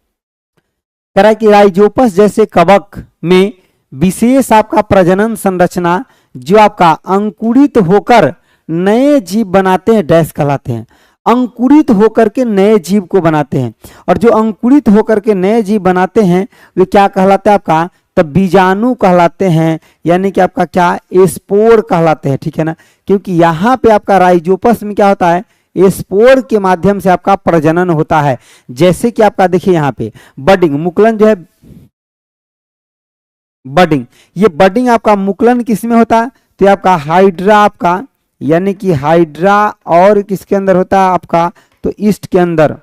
A: कह रहा है कि राइजोपस जैसे कवक में विशेष आपका प्रजनन संरचना जो आपका अंकुरित होकर नए जीव बनाते हैं डैश कहलाते हैं, अंकुरित होकर के नए जीव को बनाते हैं, और जो अंकुरित होकर के नए जीव बनाते हैं वे क्या कहलाते हैं आपका, तब बीजाणु कहलाते हैं, यानी कि आपका क्या स्पोर कहलाते हैं, ठीक है ना। क्योंकि यहाँ पे आपका राइजोपस में क्या होता है स्पोर के माध्यम से आपका प्रजनन होता है। जैसे कि आपका देखिए यहाँ पे बडिंग, मुकुलन जो है बडिंग, ये बडिंग आपका मुकुलन किसमें होता है, तो आपका हाइड्रा आपका यानी कि हाइड्रा और किसके अंदर होता है आपका, तो ईस्ट के अंदर,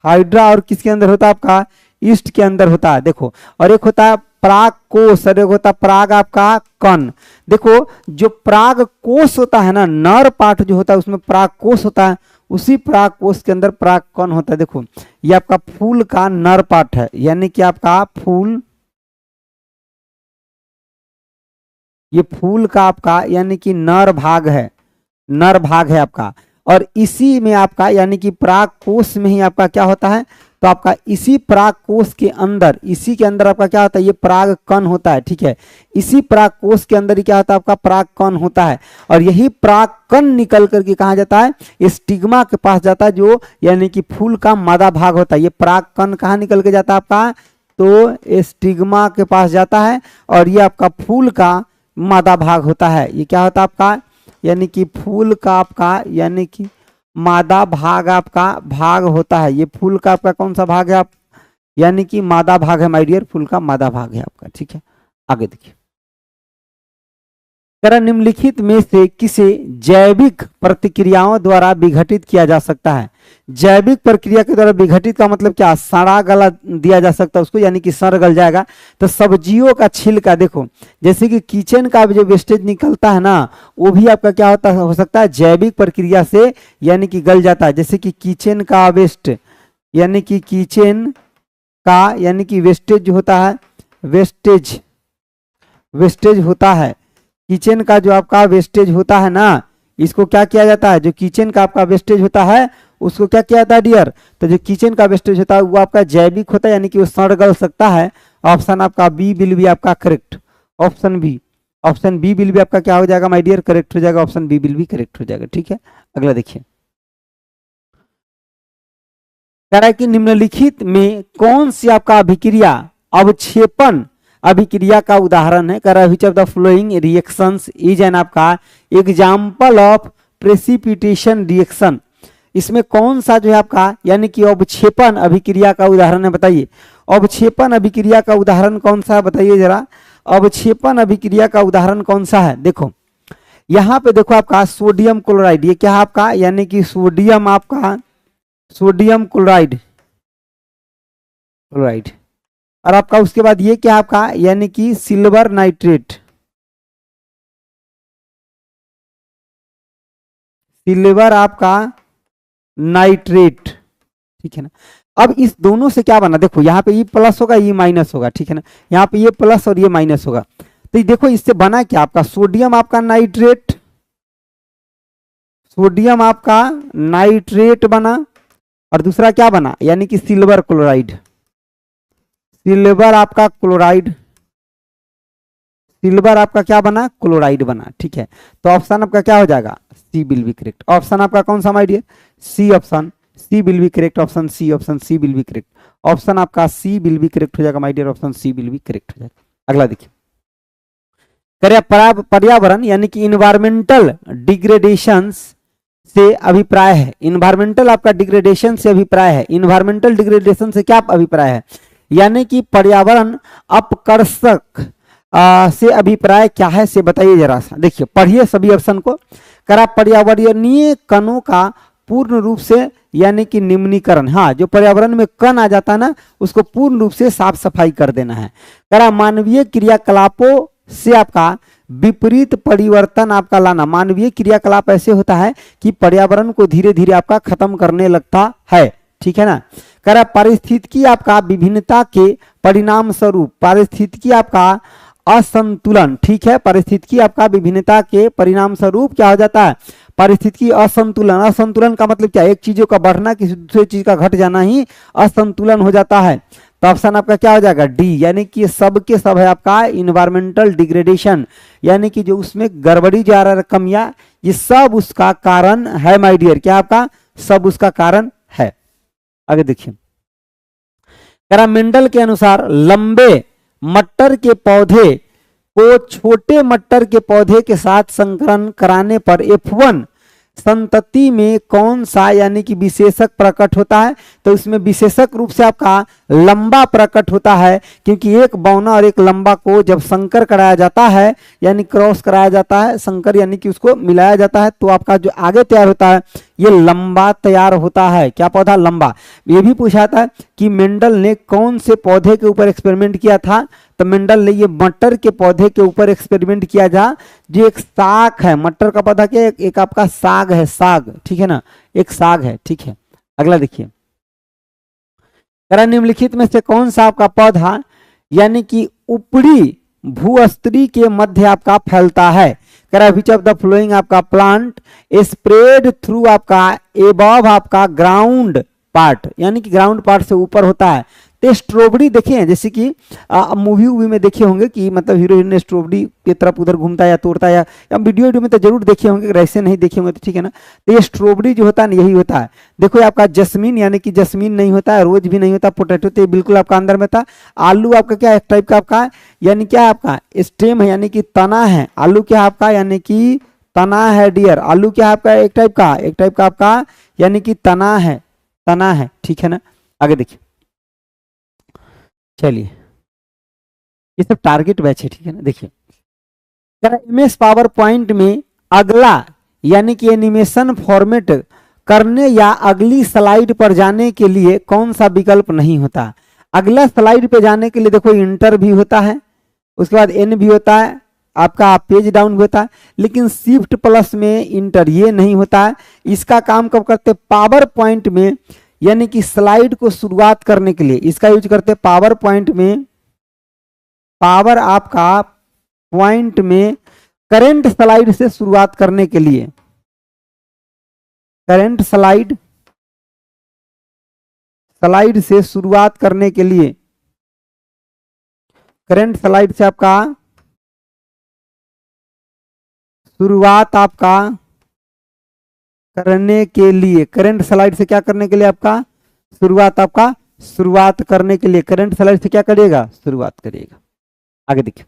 A: हाइड्रा और किसके अंदर होता है आपका ईस्ट के अंदर होता है। देखो और एक होता है पराग कोष और एक होता है पराग आपका कण। देखो जो पराग कोष होता है ना, नर पार्ट जो होता है उसमें पराग कोष होता है, उसी पराग कोष के अंदर पराग कण होता है। देखो ये आपका फूल का नर पार्ट है, यानी कि आपका फूल, ये फूल का आपका यानी कि नर भाग है, नर भाग है आपका, और इसी में आपका यानी कि पराग कोष में ही आपका क्या होता है, तो आपका इसी पराग कोष के अंदर, इसी के अंदर आपका क्या होता है ये पराग कण होता है, ठीक है। इसी पराग कोष के अंदर ही क्या होता है आपका पराग कण होता है, और यही पराग कण निकल करके कहाँ जाता है स्टिग्मा के पास जाता है, जो यानी कि फूल का मादा भाग होता है। ये पराग कण कहाँ निकल के जाता है आपका, तो स्टिग्मा के पास जाता है, और ये आपका फूल का मादा भाग होता है। ये क्या होता है आपका यानी कि फूल का आपका यानी कि मादा भाग आपका भाग होता है। ये फूल का आपका कौन सा भाग है आप, यानी कि मादा भाग है माय डियर, फूल का मादा भाग है आपका, ठीक है। आगे देखिए, तरह निम्नलिखित में से किसे जैविक प्रतिक्रियाओं द्वारा विघटित किया जा सकता है। जैविक प्रक्रिया के द्वारा विघटित का मतलब क्या, सड़ा गला दिया जा सकता है उसको, यानी कि सड़ गल जाएगा। तो सब्जियों का छिलका, देखो जैसे कि किचन का जो वेस्टेज निकलता है ना, वो भी आपका क्या होता हो सकता है जैविक प्रक्रिया से यानी कि गल जाता है। जैसे कि किचन का वेस्ट यानी कि किचन का यानी कि वेस्टेज जो होता है, वेस्टेज होता है, किचन का जो आपका वेस्टेज होता है ना, इसको क्या किया जाता है, जो किचन का आपका वेस्टेज होता है उसको क्या किया जाता है डियर, तो जो किचन का वेस्टेज होता है वो आपका जैविक होता है, यानी कि वो सड़ गल सकता है। ऑप्शन आपका बी विल बी आपका correct, option B will be आपका क्या हो जाएगा माय डियर करेक्ट हो जाएगा, option B will be correct हो जाएगा, ठीक है। अगला देखिए, कह रहा है कि निम्नलिखित में कौन सी आपका अभिक्रिया अवक्षेपण अभिक्रिया का उदाहरण है। कह रहा है which of the flowing reactions is an आपका एग्जाम्पल ऑफ प्रेसिपिटेशन रिएक्शन। इसमें कौन सा जो है आपका यानी कि अवक्षेपण अभिक्रिया का उदाहरण है, बताइए। अवक्षेपण अभिक्रिया का उदाहरण कौन सा है बताइए जरा। अवक्षेपण अभिक्रिया का उदाहरण कौन सा है? देखो यहां पे देखो आपका सोडियम क्लोराइड, ये क्या है आपका यानी कि सोडियम आपका सोडियम क्लोराइड क्लोराइड और आपका उसके बाद ये क्या आपका यानी कि सिल्वर नाइट्रेट, सिल्वर आपका नाइट्रेट, ठीक है ना। अब इस दोनों से क्या बना, देखो यहाँ पे ये प्लस होगा ये माइनस होगा, ठीक है ना। यहाँ पे ये प्लस और ये माइनस होगा, तो देखो इससे बना क्या आपका सोडियम आपका नाइट्रेट, सोडियम आपका नाइट्रेट बना और दूसरा क्या बना यानी कि सिल्वर क्लोराइड, सिल्वर आपका क्लोराइड, सिल्वर आपका क्या बना क्लोराइड बना, ठीक है। तो ऑप्शन आपका क्या हो जाएगा C will be correct. Option आपका कौन सा my dear C, option C will be correct, option C will be correct, option आपका सी विल बी करेक्ट हो जाएगा my dear, option C will be correct हो जाएगा। अगला देखिए पर्यावरण यानी कि इन्वायरमेंटल डिग्रेडेशन से अभिप्राय है। इन्वायरमेंटल आपका डिग्रेडेशन से अभिप्राय है, इन्वायरमेंटल डिग्रेडेशन से क्या अभिप्राय है यानी कि पर्यावरण अपकर्षक से अभिप्राय क्या है से बताइए जरा सा। देखिए पढ़िए सभी ऑप्शन को। करा पर्यावरणीय कणों का पूर्ण रूप से यानी कि निम्नीकरण, हाँ जो पर्यावरण में कण आ जाता है ना उसको पूर्ण रूप से साफ सफाई कर देना है। करा मानवीय क्रियाकलापों से आपका विपरीत परिवर्तन आपका लाना, मानवीय क्रियाकलाप ऐसे होता है कि पर्यावरण को धीरे धीरे आपका खत्म करने लगता है, ठीक है ना। करा पारिस्थितिकी आपका विभिन्नता के परिणाम स्वरूप, पारिस्थितिकी आपका असंतुलन, ठीक है। पारिस्थितिकी आपका विभिन्नता के परिणाम स्वरूप क्या हो जाता है पारिस्थितिकी असंतुलन। असंतुलन का मतलब क्या, एक चीजों का बढ़ना किसी दूसरे चीज का घट जाना ही असंतुलन हो जाता है। तो ऑप्शन आपका क्या हो जाएगा डी, यानी कि सब के सब है आपका इन्वायरमेंटल डिग्रेडेशन, यानी कि जो उसमें गड़बड़ी जा रहा है कमियां ये सब उसका कारण है माय डियर, क्या आपका सब उसका कारण है। आगे देखिए मेंडल के अनुसार लंबे मटर के पौधे को छोटे मटर के पौधे के साथ संकरण कराने पर F1 संतति में कौन सा यानी कि विशेषक प्रकट होता है। तो इसमें विशेषक रूप से आपका लंबा प्रकट होता है, क्योंकि एक बौना और एक लंबा को जब संकर कराया जाता है यानी क्रॉस कराया जाता है, संकर यानी कि उसको मिलाया जाता है, तो आपका जो आगे तैयार होता है ये लंबा तैयार होता है। क्या पौधा लंबा। ये भी पूछा था कि मेंडल ने कौन से पौधे के ऊपर एक्सपेरिमेंट किया था, तो मेंडल ने ये मटर के पौधे के ऊपर एक्सपेरिमेंट किया जा, जो एक साग है, मटर का पौधा क्या है एक आपका साग है, साग, ठीक है ना, एक साग है, ठीक है। अगला देखिए निम्नलिखित में से कौन सा आपका पौधा यानी कि ऊपरी भूस्तरी के मध्य आपका फैलता है। करा विच ऑफ द फ्लोइंग आपका प्लांट स्प्रेड थ्रू आपका एबव आपका ग्राउंड पार्ट, यानी कि ग्राउंड पार्ट से ऊपर होता है। तो स्ट्रॉबेरी देखे जैसे कि मूवी में देखे होंगे कि मतलब हीरो हीरोइन ने स्ट्रॉबेरी की तरफ उधर घूमता है या तोड़ता है, या वीडियो में तो जरूर देखे होंगे, अगर ऐसे नहीं देखे होंगे तो ठीक है ना। तो ये स्ट्रॉबेरी जो होता है ना यही होता है। देखो आपका जस्मीन यानी कि जस्मीन नहीं होता है, रोज भी नहीं होता, पोटैटो तो बिल्कुल आपका अंदर में था। आलू आपका क्या एक टाइप का आपका यानी क्या आपका स्टेम है यानी कि तना है। आलू क्या आपका यानी कि तना है डियर, आलू क्या आपका एक टाइप का आपका यानी कि तना है, ठीक है ना। आगे देखिए चलिए ये सब टारगेट बैच है, ठीक है ना। देखिए एमएस पावर पॉइंट में अगला यानी कि एनिमेशन फॉर्मेट करने या अगली स्लाइड पर जाने के लिए कौन सा विकल्प नहीं होता। अगला स्लाइड पे जाने के लिए देखो इंटर भी होता है, उसके बाद एन भी होता है, आपका पेज डाउन भी होता है, लेकिन शिफ्ट प्लस में इंटर ये नहीं होता है। इसका काम कब करते पावर पॉइंट में यानी कि स्लाइड को शुरुआत करने के लिए इसका यूज करते पावर पॉइंट में, पावर आपका पॉइंट में करंट स्लाइड से शुरुआत करने के लिए, करंट स्लाइड से शुरुआत करने के लिए, करंट स्लाइड से आपका शुरुआत करने के लिए, करंट स्लाइड से क्या करने के लिए आपका शुरुआत आपका शुरुआत करने के लिए करंट सैलरी से क्या करेगा, शुरुआत करेगा। आगे देखिए,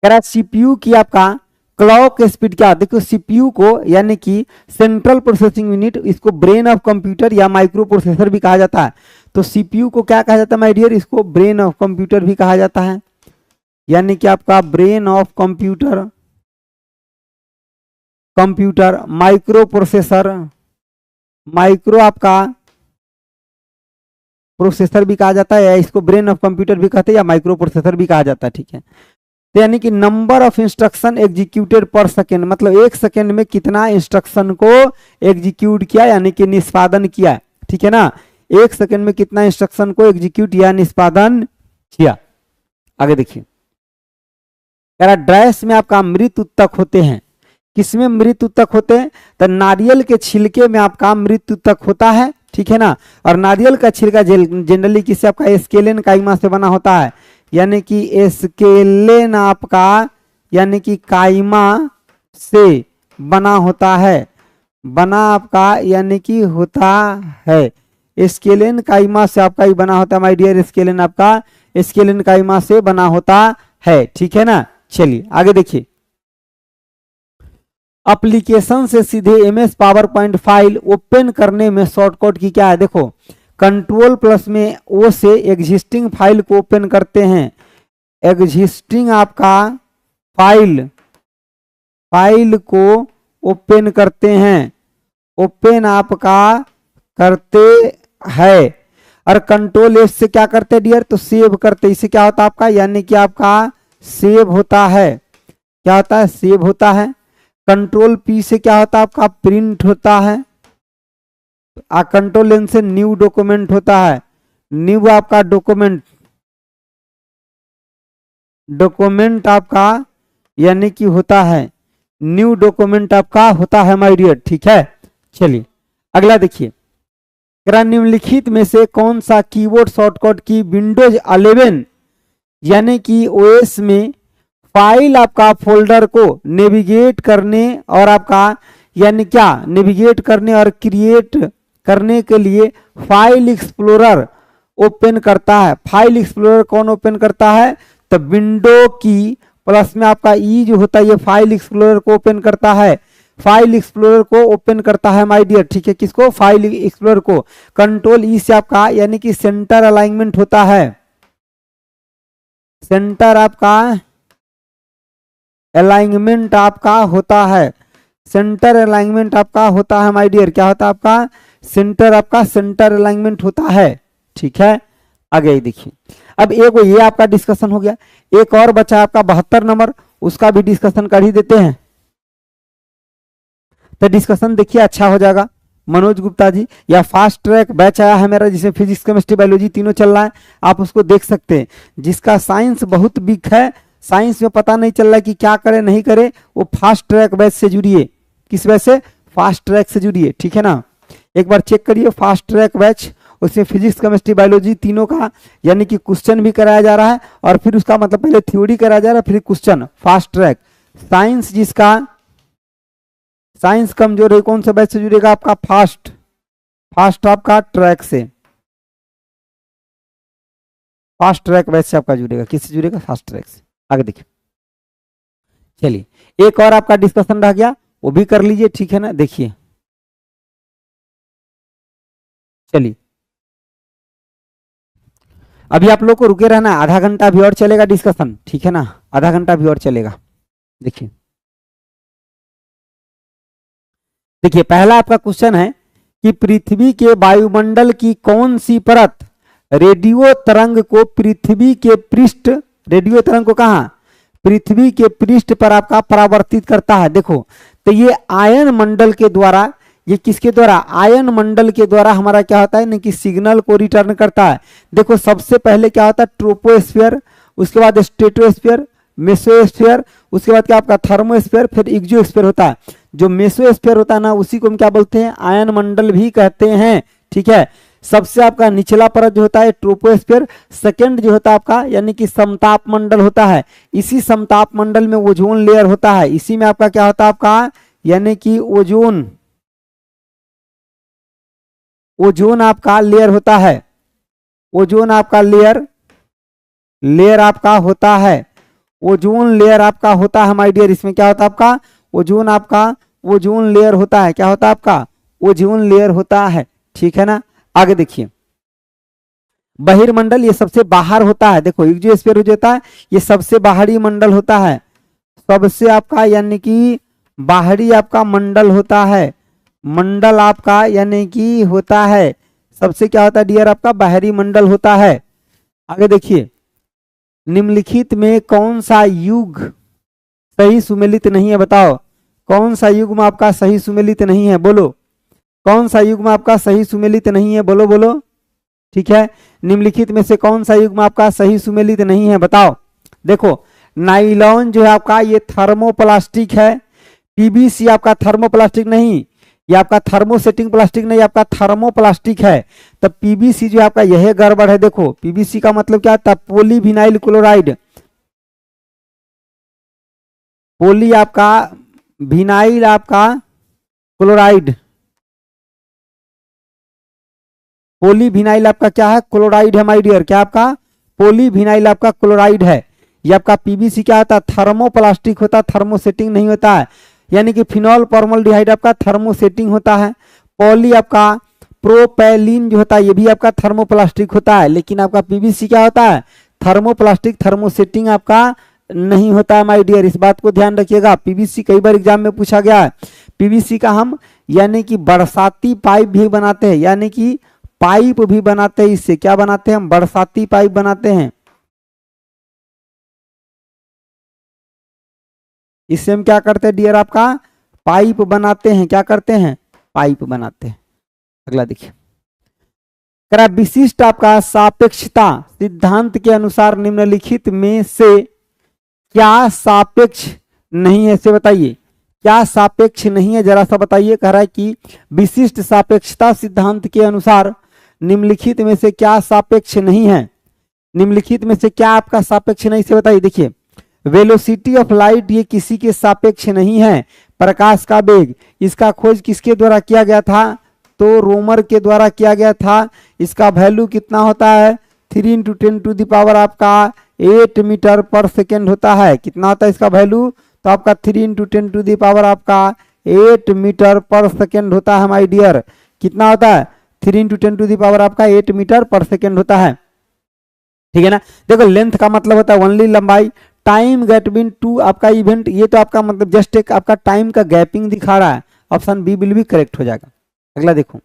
A: कह रहा है सीपीयू की आपका क्लॉक स्पीड क्या, देखो सीपीयू को यानी कि सेंट्रल प्रोसेसिंग यूनिट, इसको ब्रेन ऑफ कंप्यूटर या माइक्रो प्रोसेसर भी कहा जाता है। तो सीपीयू को क्या कहा जाता है माय डियर, इसको ब्रेन ऑफ कंप्यूटर भी कहा जाता है, यानी कि आपका brain of computer, computer micro processor, micro आपका प्रोसेसर भी कहा जाता है, या इसको ब्रेन ऑफ कंप्यूटर भी कहते हैं या माइक्रो प्रोसेसर भी कहा जाता है, ठीक है। तो यानी कि नंबर ऑफ इंस्ट्रक्शन एग्जीक्यूटेड पर सेकेंड, मतलब एक सेकेंड में कितना इंस्ट्रक्शन को एग्जीक्यूट किया यानी कि निष्पादन किया, ठीक है ना, एक सेकेंड में कितना इंस्ट्रक्शन को एग्जीक्यूट या निष्पादन किया। आगे देखिए, कह रहा ड्रैश में आपका मृत उत्तक होते हैं, किसमें मृत उत्तक होते हैं, तो नारियल के छिलके में आपका मृत उत्तक होता है, ठीक है ना। और नारियल का छिलका जनरली किससे, आपका स्केलेन काइमा से बना होता है, यानी कि स्केलेन आपका यानी कि काइमा से बना होता है, बना आपका यानी कि होता है, स्केलेन काइमा से आपका ही बना होता है माय डियर, स्केलेन आपका स्केलेन काइमा से बना होता है, ठीक है ना। चलिए आगे देखिए, एप्लीकेशन से सीधे MS power point file open करने में शॉर्टकट की क्या है, देखो कंट्रोल प्लस में ओ से एग्जिस्टिंग फाइल को ओपन करते हैं, एग्जिस्टिंग आपका फाइल को ओपन करते हैं, ओपन आपका करते हैं, और कंट्रोल एस से क्या करते हैं डियर, तो सेव करते, इससे क्या होता है आपका यानी कि आपका सेव होता है, क्या होता है, सेव होता है। कंट्रोल पी से क्या होता है आपका प्रिंट होता है, कंट्रोल एन से न्यू डॉक्यूमेंट होता है, न्यू आपका डॉक्यूमेंट आपका यानी कि होता है, न्यू डॉक्यूमेंट आपका होता है माय डियर, ठीक है। चलिए अगला देखिए, निम्नलिखित में से कौन सा कीबोर्ड शॉर्टकट की विंडोज 11 यानी कि ओएस में फाइल आपका फोल्डर को नेविगेट करने और आपका यानी क्या नेविगेट करने और क्रिएट करने के लिए फाइल एक्सप्लोरर ओपन करता है। फाइल एक्सप्लोरर कौन ओपन करता है, तो विंडो की प्लस में आपका ई जो होता है ये फाइल एक्सप्लोरर को ओपन करता है, फाइल एक्सप्लोरर को ओपन करता है माय डियर, ठीक है, किसको, फाइल एक्सप्लोरर को। कंट्रोल ई से आपका यानी कि सेंटर अलाइनमेंट होता है, सेंटर आपका अलाइनमेंट आपका होता है, सेंटर अलाइनमेंट आपका होता है माय डियर, क्या होता है आपका सेंटर, आपका सेंटर अलाइनमेंट होता है, ठीक है। आगे देखिए, अब एक ये आपका डिस्कशन हो गया, एक और बचा आपका 72 नंबर, उसका भी डिस्कशन कर ही देते हैं, तो डिस्कशन देखिए अच्छा हो जाएगा। मनोज गुप्ता जी या फास्ट ट्रैक बैच आया है मेरा जिसमें फिजिक्स केमिस्ट्री बायोलॉजी तीनों चल रहा है, आप उसको देख सकते हैं। जिसका साइंस बहुत वीक है, साइंस में पता नहीं चल रहा है कि क्या करे नहीं करे, वो फास्ट ट्रैक बैच से जुड़िए, किस बैच से, फास्ट ट्रैक से जुड़िए, ठीक है ना। एक बार चेक करिए फास्ट ट्रैक बैच, उसमें फिजिक्स केमिस्ट्री बायोलॉजी तीनों का यानी कि क्वेश्चन भी कराया जा रहा है, और फिर उसका मतलब पहले थ्योरी कराया जा रहा है फिर क्वेश्चन, फास्ट ट्रैक। साइंस जिसका साइंस कमजोर है कौन सा बैच से जुड़ेगा, आपका फास्ट आपका ट्रैक से, फास्ट ट्रैक बैच से आपका जुड़ेगा, किससे जुड़ेगा, फास्ट ट्रैक से। आगे देखिए, चलिए एक और आपका डिस्कशन रह गया, वो भी कर लीजिए, ठीक है ना। देखिए चलिए अभी आप लोग को रुके रहना, आधा घंटा भी और चलेगा डिस्कशन, ठीक है ना, आधा घंटा भी और चलेगा। देखिए देखिए पहला आपका क्वेश्चन है कि पृथ्वी के वायुमंडल की कौन सी परत रेडियो तरंग को पृथ्वी के पृष्ठ, रेडियो तरंग को कहा, पृथ्वी के पृष्ठ पर आपका परावर्तित करता है। देखो तो ये आयन मंडल के द्वारा, ये किसके द्वारा, आयन मंडल के द्वारा हमारा क्या होता है ना कि सिग्नल को रिटर्न करता है। देखो सबसे पहले क्या होता है, ट्रोपोस्फीयर, उसके बाद स्ट्रेटोस्फीयर, मेसोस्फीयर, उसके बाद क्या आपका थर्मोस्फीयर, फिर एक्सोस्फीयर होता है। जो मेसोस्फीयर होता है ना उसी को हम क्या बोलते हैं, आयन मंडल भी कहते हैं, ठीक है। सबसे आपका निचला परत जो होता है ट्रोपोस्फीयर, सेकंड जो होता है आपका यानी कि समताप मंडल होता है, इसी समताप मंडल में ओजोन लेयर होता है, इसी में आपका क्या होता है आपका यानी कि ओजोन ओजोन आपका लेयर होता है, ओजोन आपका लेयर आपका होता है, ओजोन लेयर आपका होता है माय डियर। इसमें क्या होता है आपका ओजोन, आपका ओजोन लेयर होता है, क्या होता है आपका ओजोन लेयर होता है, ठीक है ना। आगे देखिए, बहिर्मंडल ये सबसे बाहर होता है, देखो एक्सोस्फीयर जो होता है ये सबसे बाहरी मंडल होता है, सबसे आपका यानी कि बाहरी आपका मंडल होता है, मंडल आपका यानी कि होता है सबसे क्या होता है डियर आपका बाहरी मंडल होता है। आगे देखिए, निम्नलिखित में कौन सा युग सही सुमेलित नहीं है, बताओ कौन सा युग्म आपका सही सुमेलित नहीं है, बोलो कौन सा युग्म आपका सही सुमेलित नहीं है, बोलो बोलो, ठीक है। निम्नलिखित में से कौन सा युग्म आपका सही सुमेलित नहीं है, बताओ। देखो नाइलॉन जो है आपका ये थर्मोप्लास्टिक है, पीवीसी आपका थर्मोप्लास्टिक नहीं, ये आपका थर्मोसेटिंग प्लास्टिक नहीं, आपका थर्मोप्लास्टिक है। तब पीवीसी जो है आपका यह गड़बड़ है। देखो पीवीसी का मतलब क्या था, पॉलीविनाइल क्लोराइड, पोली आपका विनाइल आपका क्लोराइड, पॉलीविनाइल आपका क्या है क्लोराइड है माय डियर, क्या आपका पॉलीविनाइल आपका क्लोराइड है। ये आपका पीवीसी क्या होता है थर्मोप्लास्टिक होता है, थर्मोसेटिंग नहीं होता है। यानी कि फिनॉल फॉर्मल्डिहाइड आपका थर्मोसेटिंग होता है। पॉली आपका प्रोपेलिन जो होता है ये भी आपका थर्मोप्लास्टिक होता है, लेकिन आपका पीवीसी क्या होता है थर्मोप्लास्टिक, थर्मोसेटिंग आपका नहीं होता है माय डियर, इस बात को ध्यान रखिएगा। पीवीसी कई बार एग्जाम में पूछा गया है। पीवीसी का हम यानी कि बरसाती पाइप भी बनाते हैं, यानी कि पाइप भी बनाते हैं, इससे क्या बनाते हैं हम बरसाती पाइप बनाते हैं, इससे हम क्या करते हैं डियर आपका पाइप बनाते हैं, क्या करते हैं पाइप बनाते हैं। अगला देखिए, करा विशिष्ट आपका सापेक्षता सिद्धांत के अनुसार निम्नलिखित में से क्या सापेक्ष नहीं है, इसे बताइए क्या सापेक्ष नहीं है, जरा सा बताइए। कह रहा है कि विशिष्ट सापेक्षता सिद्धांत के अनुसार निम्नलिखित में से क्या सापेक्ष नहीं है, निम्नलिखित में से क्या आपका सापेक्ष नहीं से बताइए। देखिए वेलोसिटी ऑफ लाइट ये किसी के सापेक्ष नहीं है, प्रकाश का वेग, इसका खोज किसके द्वारा किया गया था, तो रोमर के द्वारा किया गया था। इसका वैल्यू कितना होता है 3 इंटू 10 टू द पावर आपका 8 मीटर पर सेकेंड होता है। कितना होता है इसका वैल्यू, तो आपका 3 इंटू 10 टू द पावर आपका 8 मीटर पर सेकेंड होता है माय डियर। कितना होता है 3 इंटू 10 टू द पावर आपका 8 मीटर पर सेकेंड होता है, ठीक है ना। देखो लेंथ का मतलब होता है ओनली लंबाई, टाइम गैप बिटवीन टू आपका इवेंट, ये तो आपका मतलब जस्ट एक आपका टाइम का गैपिंग दिखा रहा है। ऑप्शन बी विल भी करेक्ट हो जाएगा। अगला देखो,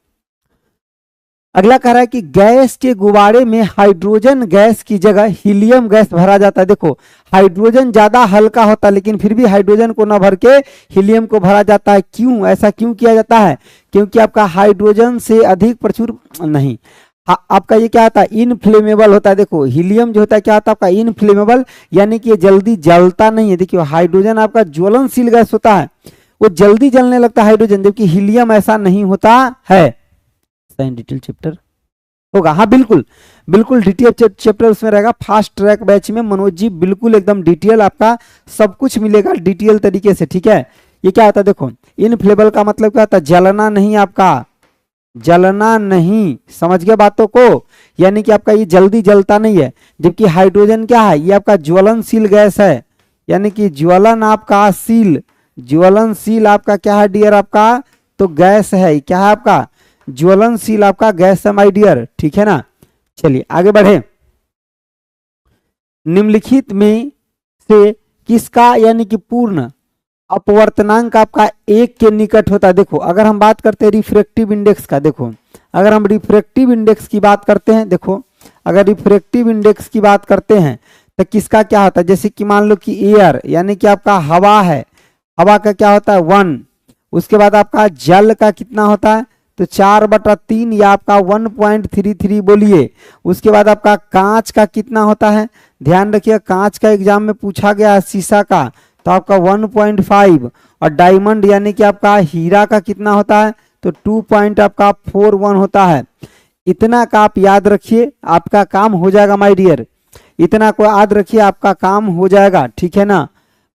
A: अगला कह रहा है कि गैस के गुब्बारे में हाइड्रोजन गैस की जगह हीलियम गैस भरा जाता है। देखो हाइड्रोजन ज्यादा हल्का होता है, लेकिन फिर भी हाइड्रोजन को न भर के हीलियम को भरा जाता है। क्यों ऐसा क्यों किया जाता है, क्योंकि आपका हाइड्रोजन से अधिक प्रचुर नहीं आपका ये क्या होता है इनफ्लेमेबल होता है। देखो हीलियम जो होता है क्या होता है आपका इनफ्लेमेबल, यानी कि ये जल्दी जलता नहीं है। देखिए हाइड्रोजन आपका ज्वलनशील गैस होता है, वो जल्दी जलने लगता है हाइड्रोजन, जबकि हीलियम ऐसा नहीं होता है। साइन डिटेल चैप्टर होगा, हाँ बिल्कुल बिल्कुल डिटेल चैप्टर उसमें रहेगा। फास्ट ट्रैक बैच में मनोज जी बिल्कुल एकदम डिटेल आपका सब कुछ मिलेगा डिटेल तरीके से, ठीक है। ये क्या होता है देखो इनफ्लेमेबल का मतलब क्या होता है जलना नहीं, आपका जलना नहीं, समझ गए बातों को, यानी कि आपका ये जल्दी जलता नहीं है। जबकि हाइड्रोजन क्या है ये आपका ज्वलनशील गैस है, यानी कि ज्वलन आपका शील, ज्वलनशील आपका क्या है डियर आपका तो गैस है, क्या है आपका ज्वलनशील आपका गैस है माय डियर, ठीक है ना। चलिए आगे बढ़े, निम्नलिखित में से किसका यानी कि पूर्ण अपवर्तनांक आपका 1 के निकट होता है। देखो अगर हम बात करते हैं रिफ्रैक्टिव इंडेक्स का, देखो अगर हम रिफ्रैक्टिव इंडेक्स की बात करते हैं, देखो अगर रिफ्रैक्टिव इंडेक्स की बात करते हैं तो किसका क्या होता है, जैसे कि मान लो कि एयर यानी कि आपका हवा है, हवा का क्या होता है 1, उसके बाद आपका जल का कितना होता है तो 4/3 या आपका 1.33 बोलिए। उसके बाद आपका कांच का कितना होता है, ध्यान रखिए कांच का एग्जाम में पूछा गया है शीशा का, तो आपका 1.5, और डायमंड यानी कि आपका हीरा का कितना होता है तो 2.41 होता है। इतना का आप याद रखिए, आपका काम हो जाएगा माय डियर, इतना को याद रखिए आपका काम हो जाएगा, ठीक है ना,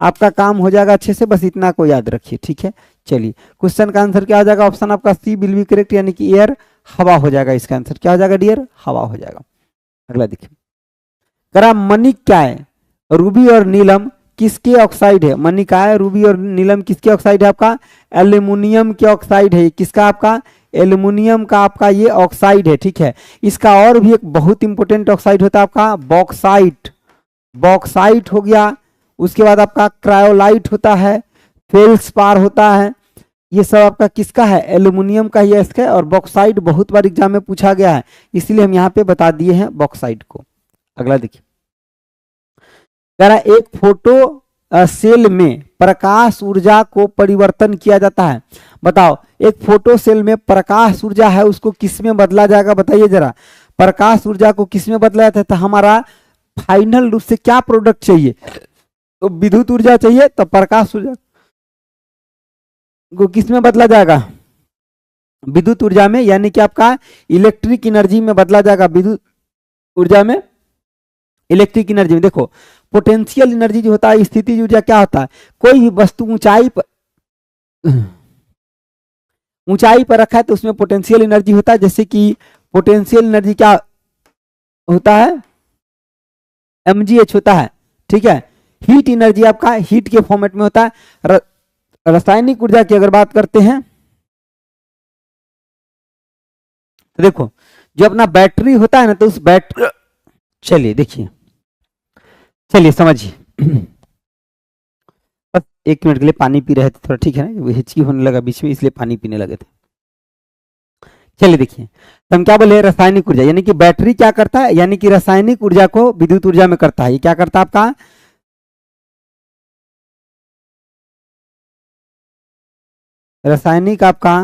A: आपका काम हो जाएगा अच्छे से, बस इतना को याद रखिए, ठीक है। चलिए क्वेश्चन का आंसर क्या हो जाएगा, ऑप्शन आपका सी विल बी करेक्ट, यानी कि एयर हवा हो जाएगा। इसका आंसर क्या हो जाएगा डियर? हवा हो जाएगा। अगला देखिए, करा मणिक क्या है? रूबी और नीलम किसके ऑक्साइड है? मणिक क्या है? रूबी और नीलम किसके ऑक्साइड है? आपका एल्यूमिनियम के ऑक्साइड है। किसका? आपका एल्यूमिनियम का आपका ये ऑक्साइड है। ठीक है, इसका और भी एक बहुत इंपॉर्टेंट ऑक्साइड होता है आपका बॉक्साइट। बॉक्साइट हो गया, उसके बाद आपका क्रायोलाइट होता है, फेल्सपार होता है। ये सब आपका किसका है? एल्यूमिनियम का ही है इसका। और बॉक्साइट बहुत बार एग्जाम में पूछा गया है, इसलिए हम यहाँ पे बता दिए हैं बॉक्साइट को। अगला देखिए, कह रहा है एक फोटो सेल में प्रकाश ऊर्जा को परिवर्तन किया जाता है। बताओ, एक फोटो सेल में प्रकाश ऊर्जा है उसको किस में बदला जाएगा? बताइए जरा, प्रकाश ऊर्जा को किस में बदला जाता है? तो हमारा फाइनल रूप से क्या प्रोडक्ट चाहिए? तो विद्युत ऊर्जा चाहिए, तो प्रकाश ऊर्जा को किस में बदला जाएगा? विद्युत ऊर्जा में, यानी कि आपका इलेक्ट्रिक एनर्जी में बदला जाएगा। विद्युत ऊर्जा में, इलेक्ट्रिक एनर्जी में। देखो, पोटेंशियल एनर्जी जो होता है, स्थितिज ऊर्जा क्या होता है? कोई भी वस्तु ऊंचाई पर रखा है तो उसमें पोटेंशियल एनर्जी होता है। जैसे कि पोटेंशियल एनर्जी क्या होता है? mgh होता है। ठीक है, हीट एनर्जी आपका हीट के फॉर्मेट में होता है। रासायनिक ऊर्जा की अगर बात करते हैं तो देखो, जो अपना बैटरी होता है ना, तो उस बैटरी, चलिए देखिए, चलिए समझिए। बस 1 मिनट के लिए पानी पी रहे थे थोड़ा, ठीक है ना, हिचकी होने लगा बीच में, इसलिए पानी पीने लगे थे। चलिए देखिए, तो हम क्या बोले? रासायनिक ऊर्जा, यानी कि बैटरी क्या करता है? यानी कि रासायनिक ऊर्जा को विद्युत ऊर्जा में करता है। ये क्या करता है आपका? रासायनिक आपका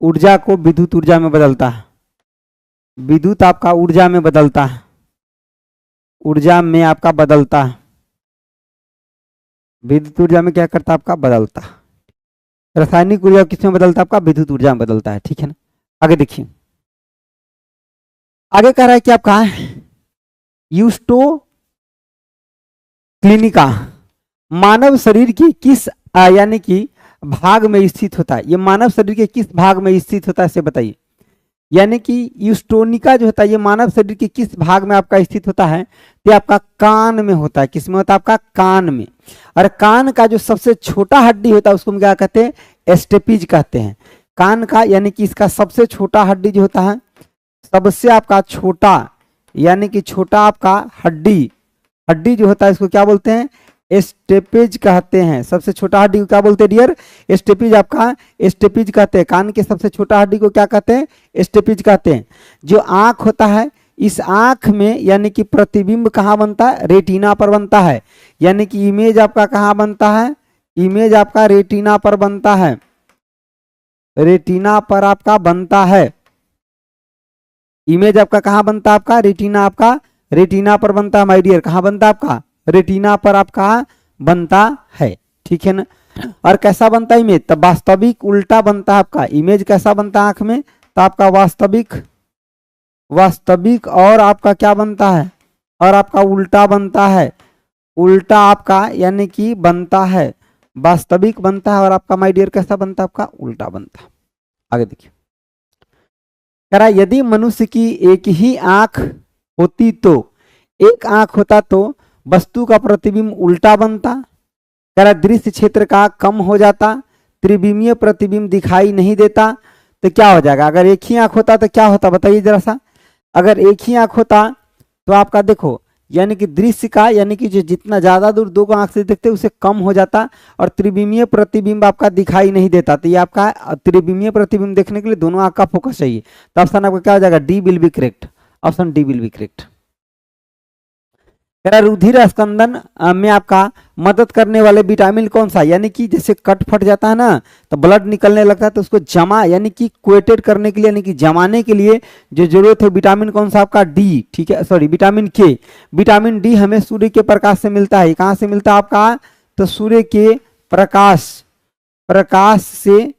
A: ऊर्जा को विद्युत ऊर्जा में बदलता है। विद्युत आपका ऊर्जा में बदलता है, ऊर्जा में आपका बदलता है। विद्युत ऊर्जा में क्या करता है? आपका बदलता है। रासायनिक ऊर्जा किसमें बदलता है? आपका विद्युत ऊर्जा में बदलता है। ठीक है ना, आगे देखिए, आगे कह रहा है कि आपका यूस्टो क्लिनिका मानव शरीर की किस यानी कि भाग में स्थित होता है? ये मानव शरीर के किस भाग में स्थित होता है, इसे बताइए। यानी कि यूस्टोनिका जो होता है, ये मानव शरीर के किस भाग में आपका स्थित होता है? ये आपका कान में होता है। किस में होता है? आपका कान में। और कान का जो सबसे छोटा हड्डी होता है उसको हम क्या कहते हैं? एस्टेपिज कहते हैं। कान का, यानी कि इसका सबसे छोटा हड्डी जो होता है, सबसे आपका छोटा, यानी कि छोटा आपका हड्डी जो होता है, इसको क्या बोलते हैं? एस्टेपेज कहते हैं। सबसे छोटा हड्डी को क्या बोलते हैं डियर? एस्टेपिज। आपका एस्टेपिज कहते हैं। कान के सबसे छोटा हड्डी को क्या कहते हैं? एस्टेपिज कहते हैं। जो आंख होता है, इस आंख में यानी कि प्रतिबिंब कहाँ बनता है? रेटिना पर बनता है। यानी कि इमेज आपका कहाँ बनता है? इमेज आपका रेटिना पर बनता है। रेटिना पर आपका बनता है। इमेज आपका कहाँ बनता है? आपका रेटिना, आपका रेटिना पर बनता है माय डियर। कहाँ बनता है? आपका रेटिना पर आपका बनता है। ठीक है ना, और कैसा बनता है इमेज? तो वास्तविक उल्टा बनता है आपका इमेज। कैसा बनता है आंख में? तो आपका वास्तविक और आपका क्या बनता है? और आपका उल्टा बनता है। उल्टा आपका यानी कि बनता है, वास्तविक बनता है, और आपका माय डियर कैसा बनता है? आपका उल्टा बनता है। आगे देखिए, कह रहा यदि मनुष्य की एक ही आंख होती तो, एक आंख होता तो वस्तु का प्रतिबिंब उल्टा बनता। कह रहा दृश्य क्षेत्र का कम हो जाता, त्रिविमीय प्रतिबिंब दिखाई नहीं देता। तो क्या हो जाएगा? अगर एक ही आंख होता तो क्या होता? बताइए जरा सा। अगर एक ही आंख होता तो आपका देखो, यानी कि दृश्य का, यानी कि जो जितना ज्यादा दूर दो आंख से देखते उसे कम हो जाता, और त्रिविमीय प्रतिबिंब आपका दिखाई नहीं देता। तो ये आपका त्रिविमीय प्रतिबिंब देखने के लिए दोनों आंख का फोकस चाहिए। तो ऑप्शन आपका क्या हो जाएगा? D will be correct. Option D will be correct. रुधिर स्कंदन में आपका मदद करने वाले विटामिन कौन सा? यानी कि जैसे कट फट जाता है ना, तो ब्लड निकलने लगता है, तो उसको जमा, यानी कि क्वेटेड करने के लिए, यानी कि जमाने के लिए जो जरूरत है विटामिन कौन सा? आपका डी। ठीक है, सॉरी, विटामिन के। विटामिन डी हमें सूर्य के प्रकाश से मिलता है। कहाँ से मिलता है आपका? तो सूर्य के प्रकाश से,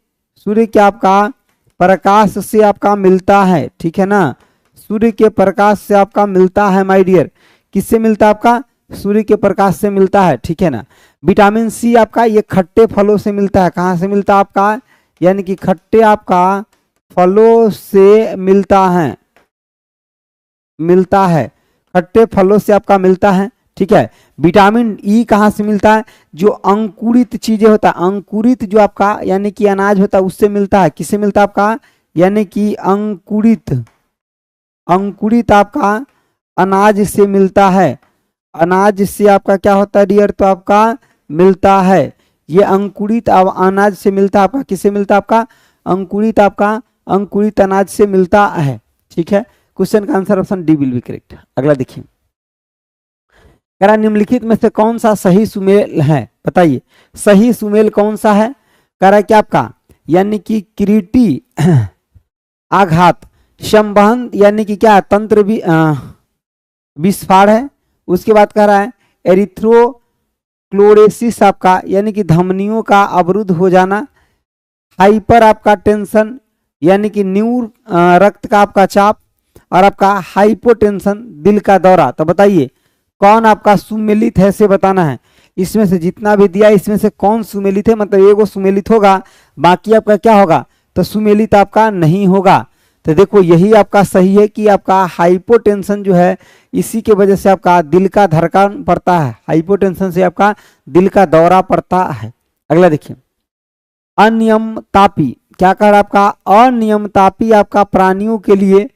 A: सूर्य के आपका प्रकाश से आपका मिलता है। ठीक है ना, सूर्य के प्रकाश से आपका मिलता है माय डियर। किससे मिलता है? आपका सूर्य के प्रकाश से मिलता है। ठीक है ना। विटामिन सी आपका ये खट्टे फलों से मिलता है। कहाँ से मिलता है आपका? यानी कि खट्टे आपका फलों से मिलता है, मिलता है, खट्टे फलों से आपका मिलता है, ठीक है। विटामिन ई कहाँ से मिलता है? जो अंकुरित चीजें होता है, अंकुरित जो आपका यानी कि अनाज होता है उससे मिलता है। किससे मिलता है आपका? यानी कि अंकुरित, अंकुरित आपका अनाज से मिलता है। अनाज से आपका क्या होता है डियर? तो आपका मिलता है, ये अंकुरित अनाज से मिलता है आपका। किससे मिलता है आपका? अंकुरित, आपका अंकुरित अनाज से मिलता है, ठीक है। क्वेश्चन का answer option D will be correct. अगला देखिए, कह रहा निम्नलिखित में से कौन सा सही सुमेल है? बताइए सही सुमेल कौन सा है? कह रहा है कि आपका यानी कि किरीटी आघात संवहन यानी कि क्या तंत्र भी विस्फार है। उसके बाद कह रहा है एरिथ्रोक्लोरेसिस आपका यानी कि धमनियों का अवरुद्ध हो जाना। हाइपर आपका टेंशन यानी कि न्यूर रक्त का आपका चाप, और आपका हाइपोटेंशन दिल का दौरा। तो बताइए कौन आपका सुमेलित है से बताना है। इसमें से जितना भी दिया इसमें से कौन सुमेलित है? मतलब एगो सुमेलित होगा, बाकी आपका क्या होगा? तो सुमेलित आपका नहीं होगा। तो देखो यही आपका सही है कि आपका हाइपोटेंशन जो है इसी के वजह से आपका दिल का धड़कन पड़ता है, हाइपोटेंशन से आपका दिल का दौरा पड़ता है। अगला देखिए, अनियमतापी, क्या कह रहा आपका? अनियमतापी आपका प्राणियों के लिए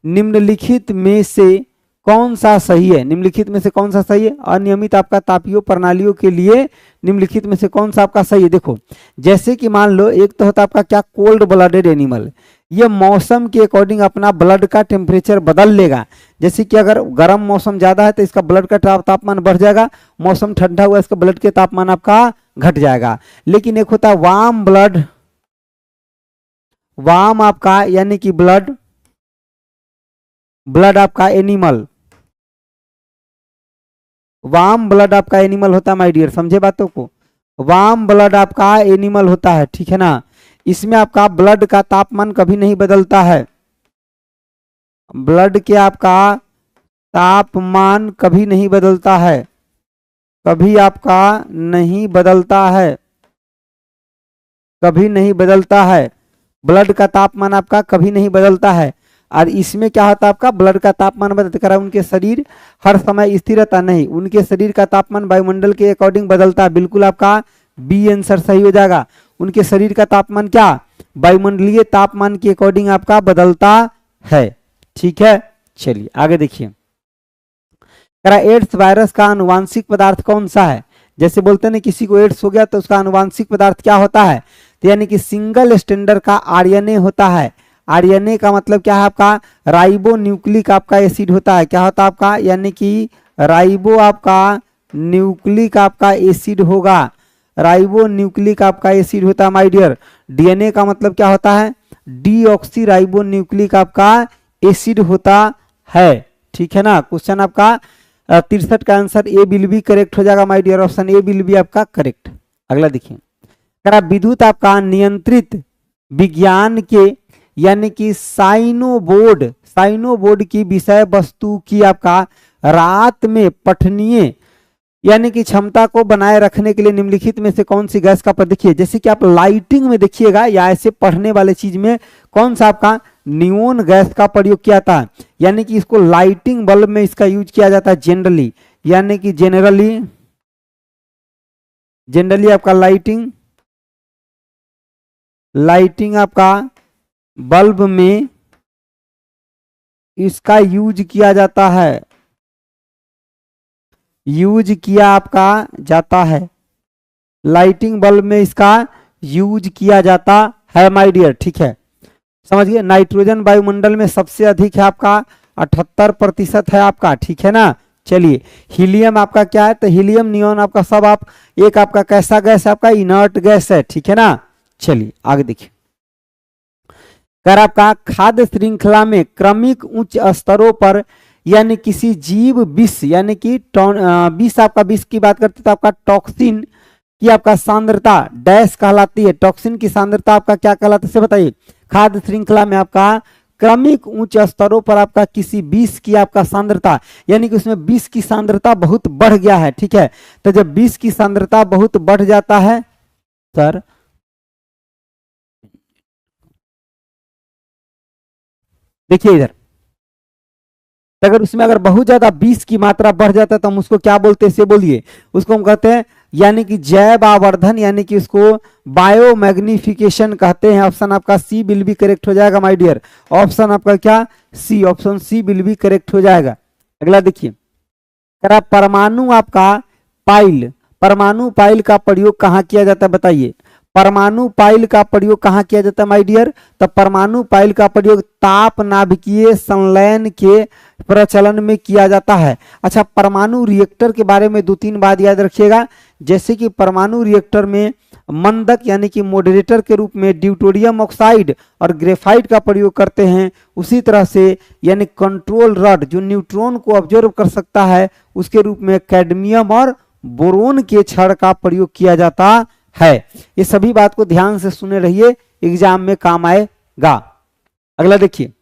A: निम्नलिखित में से कौन सा सही है? निम्नलिखित में से कौन सा सही है? अनियमित आपका तापीय प्रणालियों के लिए निम्नलिखित में से कौन सा आपका सही है? देखो जैसे कि मान लो एक तो होता आपका क्या कोल्ड ब्लडेड एनिमल, ये मौसम के अकॉर्डिंग अपना ब्लड का टेम्परेचर बदल लेगा। जैसे कि अगर गर्म मौसम ज्यादा है तो इसका ब्लड का तापमान बढ़ जाएगा, मौसम ठंडा हुआ इसका ब्लड के तापमान आपका घट जाएगा। लेकिन एक होता है वार्म ब्लड, वार्म आपका यानी कि ब्लड, ब्लड आपका एनिमल, वार्म ब्लड आपका एनिमल होता है माय डियर, समझे बातों को? वार्म ब्लड आपका एनिमल होता है, ठीक है ना। इसमें आपका ब्लड का तापमान कभी नहीं बदलता है, ब्लड के आपका तापमान कभी नहीं बदलता है, कभी आपका नहीं बदलता है, कभी नहीं बदलता है, ब्लड का तापमान आपका कभी नहीं बदलता है। और इसमें क्या होता है आपका ब्लड का तापमान बदलता है, उनके शरीर हर समय स्थिर रहता नहीं, उनके शरीर का तापमान वायुमंडल के अकॉर्डिंग बदलता है। बिल्कुल आपका बी आंसर सही हो जाएगा। उनके शरीर का तापमान क्या वायुमंडलीय तापमान के अकॉर्डिंग आपका बदलता है, ठीक है। चलिए आगे देखिए, एड्स वायरस का आनुवांशिक पदार्थ कौन सा है? जैसे बोलते हैं ना किसी को एड्स हो गया तो उसका आनुवांशिक पदार्थ क्या होता है? तो यानी कि सिंगल स्टैंडर्ड का आरएनए होता है। आरएनए का मतलब क्या है आपका? राइबो न्यूक्लिक आपका एसिड होता है। क्या होता है आपका? यानी कि राइबो आपका न्यूक्लिक आपका एसिड होगा, राइबो न्यूक्लिक आपका एसिड होता है माय डियर। डीएनए का मतलब क्या होता है? डीऑक्सी राइबो न्यूक्लिक आपका एसिड होता है, ठीक है ना। क्वेश्चन आपका 63 का answer A will be correct हो जाएगा my dear, option A will be आपका करेक्ट। अगला देखिए, विद्युत आपका नियंत्रित विज्ञान के यानी कि साइनोबोर्ड, साइनोबोर्ड की विषय वस्तु की आपका रात में पठनीय यानी कि क्षमता को बनाए रखने के लिए निम्नलिखित में से कौन सी गैस का प्रयोग? देखिए जैसे कि आप लाइटिंग में देखिएगा या ऐसे पढ़ने वाले चीज में कौन सा आपका नियोन गैस का प्रयोग किया था, यानी कि इसको लाइटिंग बल्ब में इसका यूज किया जाता है जनरली, यानी कि जनरली आपका लाइटिंग आपका बल्ब में इसका यूज किया जाता है, यूज किया आपका जाता है, लाइटिंग बल्ब में इसका यूज किया जाता है माय डियर, ठीक है। समझ गए। नाइट्रोजन वायुमंडल में सबसे अधिक है आपका 78% है आपका, ठीक है ना। चलिए हीलियम आपका क्या है? तो हीलियम नियॉन आपका सब आप एक आपका कैसा गैस है? आपका इनर्ट गैस है, ठीक है ना। चलिए आगे देखिए, कर आपका खाद्य श्रृंखला में क्रमिक उच्च स्तरों पर यानी किसी जीव विष यानी कि विष आपका विष की बात करते तो आपका टॉक्सिन की आपका सांद्रता डैश कहलाती है। टॉक्सिन की सांद्रता आपका क्या कहलाता है बताइए? खाद्य श्रृंखला में आपका क्रमिक उच्च स्तरों पर आपका किसी विष की आपका सांद्रता यानी कि उसमें विष की सांद्रता बहुत बढ़ गया है, ठीक है। तो जब विष की सांद्रता बहुत बढ़ जाता है सर देखिए इधर, अगर उसमें अगर बहुत ज्यादा 20 की मात्रा बढ़ जाता है तो हम उसको क्या बोलते हैं, इसे बोलिए। उसको हम कहते हैं यानी कि जैव आवर्धन, यानी कि उसको बायोमैग्निफिकेशन कहते हैं। ऑप्शन आपका सी विल बी करेक्ट हो जाएगा माय डियर। ऑप्शन आपका क्या, C, option C will be correct हो जाएगा। अगला देखिए, अगर आप परमाणु आपका पाइल, परमाणु पाइल का प्रयोग कहाँ किया जाता है बताइए। परमाणु पाइल का प्रयोग कहाँ किया जाता है माय डियर। तो परमाणु पाइल का प्रयोग ताप नाभिकीय संलयन के प्रचलन में किया जाता है। अच्छा, परमाणु रिएक्टर के बारे में 2-3 बात याद रखिएगा। जैसे कि परमाणु रिएक्टर में मंदक यानी कि मॉडरेटर के रूप में ड्यूटेरियम ऑक्साइड और ग्रेफाइट का प्रयोग करते हैं, उसी तरह से यानी कंट्रोल रॉड जो न्यूट्रॉन को ऑब्जर्व कर सकता है उसके रूप में कैडमियम और बोरोन के छड़ का प्रयोग किया जाता है। ये सभी बात को ध्यान से सुने रहिए, एग्जाम में काम आएगा। अगला देखिए,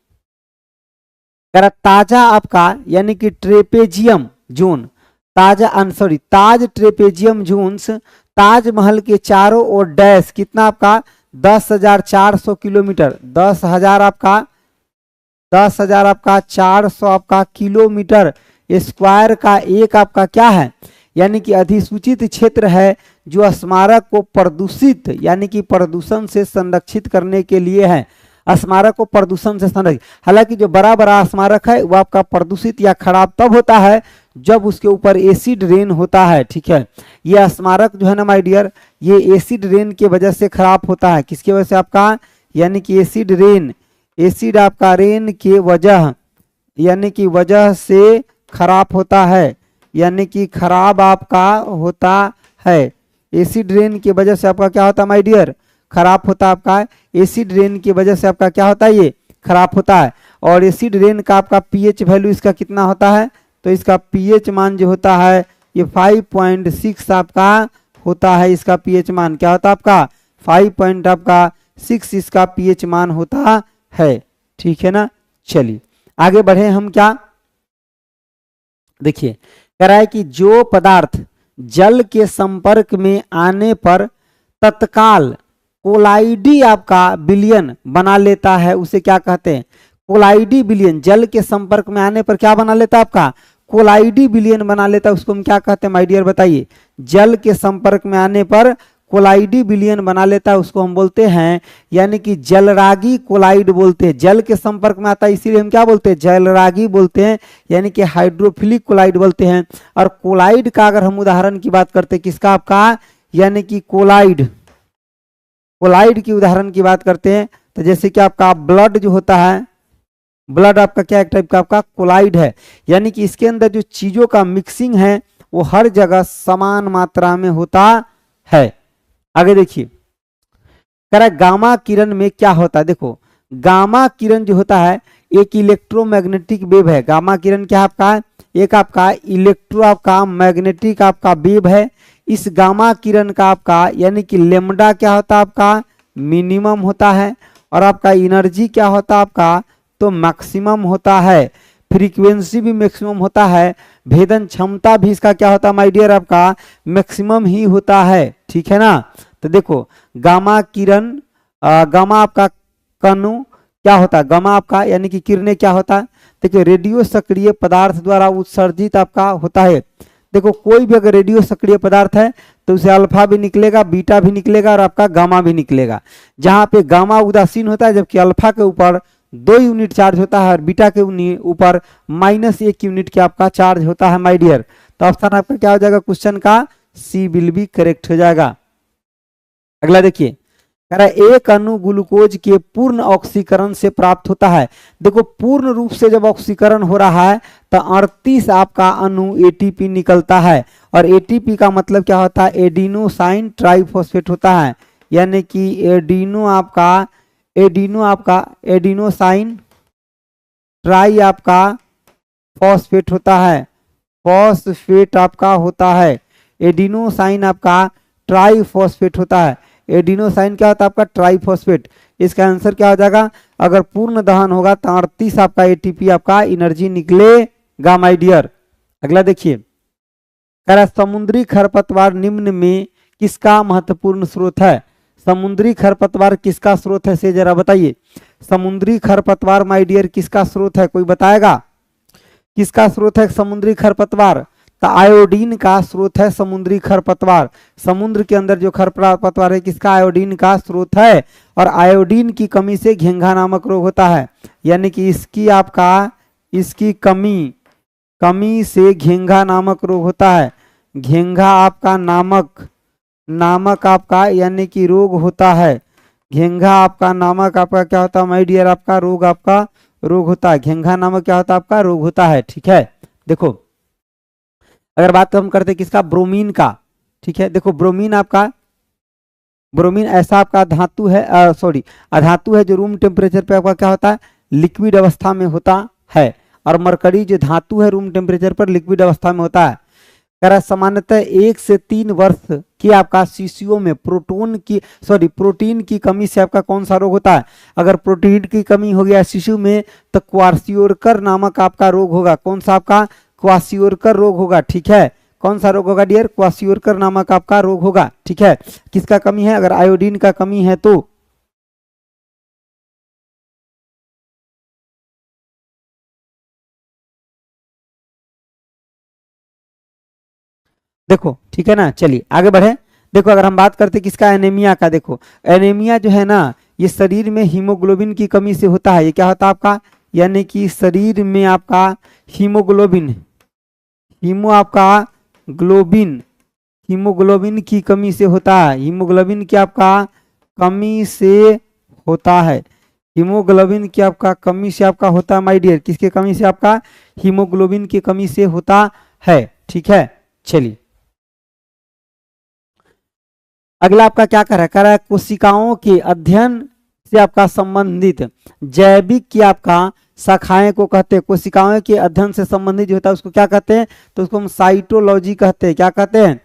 A: ताजा आपका यानी कि ट्रेपेजियम जोन, ताज ट्रेपेजियम जोन्स ताजमहल के चारों ओर डैश कितना आपका 10,400 किलोमीटर, 10,000 आपका 400 आपका किलोमीटर स्क्वायर का एक आपका क्या है, यानी कि अधिसूचित क्षेत्र है जो स्मारक को प्रदूषित यानी कि प्रदूषण से संरक्षित करने के लिए है। स्मारक को प्रदूषण से संरक्षित, हालांकि जो बड़ा बड़ा स्मारक है वो आपका प्रदूषित या खराब तब होता है जब उसके ऊपर एसिड रेन होता है। ठीक है, ये स्मारक जो है ना माय डियर, ये एसिड रेन की वजह से खराब होता है। किसकी वजह से आपका, यानी कि एसिड रेन, एसिड आपका रेन के वजह यानी कि वजह से खराब होता है, यानी कि खराब आपका होता है। एसिड रेन की वजह से आपका क्या होता है माय डियर, खराब होता है आपका। एसिड रेन की वजह से आपका क्या होता है, ये खराब होता है। और एसिड रेन का आपका पीएच वैल्यू इसका कितना होता है, तो इसका पीएच मान जो होता है ये 5.6 आपका होता है। इसका पीएच मान क्या होता है आपका 5.6 इसका पीएच मान होता है। ठीक है ना, चलिए आगे बढ़े हम। क्या देखिए, कह रहा है कि जो पदार्थ जल के संपर्क में आने पर तत्काल कोलाइडी आपका विलयन बना लेता है उसे क्या कहते हैं, कोलाइडी विलयन। जल के संपर्क में आने पर क्या बना लेता है आपका, कोलाइडी विलयन बना लेता है, उसको हम क्या कहते हैं माय डियर बताइए। जल के संपर्क में आने पर कोलाइडी विलयन बना लेता है उसको हम बोलते हैं यानी कि जलरागी कोलाइड बोलते हैं। जल के संपर्क में आता है इसीलिए हम क्या बोलते हैं, जलरागी बोलते हैं, यानी कि हाइड्रोफिलिक कोलाइड बोलते हैं। और कोलाइड का अगर हम उदाहरण की बात करते हैं किसका आपका, यानी कि कोलाइड की उदाहरण की बात करते हैं तो जैसे कि आपका ब्लड जो होता है, ब्लड आपका क्या एक टाइप का आपका कोलाइड है, यानी कि इसके अंदर जो चीजों का मिक्सिंग है वो हर जगह समान मात्रा में होता है। आगे देखिए, कह रहा है गामा किरण में क्या होता है। देखो, गामा किरण जो होता है एक इलेक्ट्रोमैग्नेटिक वेव है। गामा किरण क्या आपका, एक आपका इलेक्ट्रो आपका मैग्नेटिक आपका वेव है। इस गामा किरण का आपका यानी कि लेमडा क्या होता है आपका, मिनिमम होता है। और आपका एनर्जी क्या होता है आपका, तो मैक्सिमम होता है। फ्रीक्वेंसी भी मैक्सिमम होता है। भेदन क्षमता भी इसका क्या होता है माय डियर, आपका मैक्सिमम ही होता है। ठीक है ना, तो देखो गामा किरण, गामा आपका कणु क्या होता है, गामा आपका यानी कि किरणें क्या होता है, देखिए रेडियो सक्रिय पदार्थ द्वारा उत्सर्जित आपका होता है। देखो कोई भी अगर रेडियो सक्रिय पदार्थ है तो उसे अल्फा भी निकलेगा, बीटा भी निकलेगा और आपका गामा भी निकलेगा। जहां पे गामा उदासीन होता है जबकि अल्फा के ऊपर 2 यूनिट चार्ज होता है और बीटा के ऊपर -1 यूनिट के आपका चार्ज होता है माय डियर। तो ऑप्शन आपका क्या हो जाएगा क्वेश्चन का, सी विल बी करेक्ट हो जाएगा। अगला देखिए, कह रहा है एक अणु ग्लूकोज के पूर्ण ऑक्सीकरण से प्राप्त होता है। देखो पूर्ण रूप से जब ऑक्सीकरण हो रहा है तो 38 आपका अणु एटीपी निकलता है। और एटीपी का मतलब क्या होता है, एडिनोसाइन ट्राइफॉस्फेट होता है, यानी कि एडिनोसाइन ट्राई आपका फॉस्फेट होता है, फॉस्फेट आपका होता है। एडिनोसाइन आपका ट्राइफॉस्फेट होता है। एडिनोसाइन क्या होता है आपका, ट्राइफॉस्फेट। इसका आंसर क्या हो जाएगा, अगर पूर्ण दहन होगा तो 38 आपका एटीपी आपका एनर्जी निकलेगा माय डियर। अगला देखिए, कह रहा समुद्री खरपतवार निम्न में किसका महत्वपूर्ण स्रोत है। समुद्री खरपतवार किसका स्रोत है, से जरा बताइए। समुद्री खरपतवार माय डियर किसका स्रोत है, कोई बताएगा किसका स्रोत है समुद्री खरपतवार? तो आयोडीन का स्रोत है समुद्री खरपतवार। समुद्र के अंदर जो खरपतवार है किसका, आयोडीन का स्रोत है। और आयोडीन की कमी से घेंघा नामक रोग होता है, यानी कि इसकी कमी से घेंघा नामक रोग होता है। घेंघा आपका नामक आपका यानी कि रोग होता है। घेंघा आपका नामक आपका क्या होता है माय डियर, आपका रोग होता है। घेंघा नामक क्या होता है, आपका रोग होता है। ठीक है, देखो अगर बात हम करते किसका, ब्रोमीन का। ठीक है, देखो ब्रोमीन ऐसा आपका धातु है, अधातु है जो रूम टेम्परेचर पे आपका क्या होता है, लिक्विड अवस्था में होता है। और मरकरी जो धातु है रूम टेम्परेचर पर लिक्विड अवस्था में होता है। सामान्यतः 1 से 3 वर्ष की आपका शिशुओं में प्रोटीन की कमी से आपका कौन सा रोग होता है? अगर प्रोटीन की कमी हो गया शिशु में तो क्वार्सियोरकर नामक आपका रोग होगा। कौन सा आपका, क्वार्सियोरकर रोग होगा। ठीक है, कौन सा रोग होगा डियर, क्वार्सियोरकर नामक आपका रोग होगा। ठीक है, किसका कमी है, अगर आयोडीन का कमी है तो। देखो ठीक है ना, चलिए आगे बढ़े। देखो अगर हम बात करते किसका, एनीमिया का। देखो एनीमिया जो है ना, ये शरीर में हीमोग्लोबिन की कमी से होता है। ये क्या होता है आपका, यानी कि शरीर में आपका हीमोग्लोबिन की कमी से होता है। हीमोग्लोबिन की आपका कमी से होता है। हीमोग्लोबिन की आपका कमी से आपका होता है माय डियर, किसके कमी से, आपका हीमोग्लोबिन की कमी से होता है। ठीक है, चलिए अगला आपका क्या कर रहा है, कोशिकाओं के अध्ययन से आपका संबंधित जैविक की आपका शाखाएं को कहते हैं। कोशिकाओं के अध्ययन से संबंधित जो होता है उसको क्या कहते हैं, तो उसको हम साइटोलॉजी कहते हैं। क्या कहते हैं,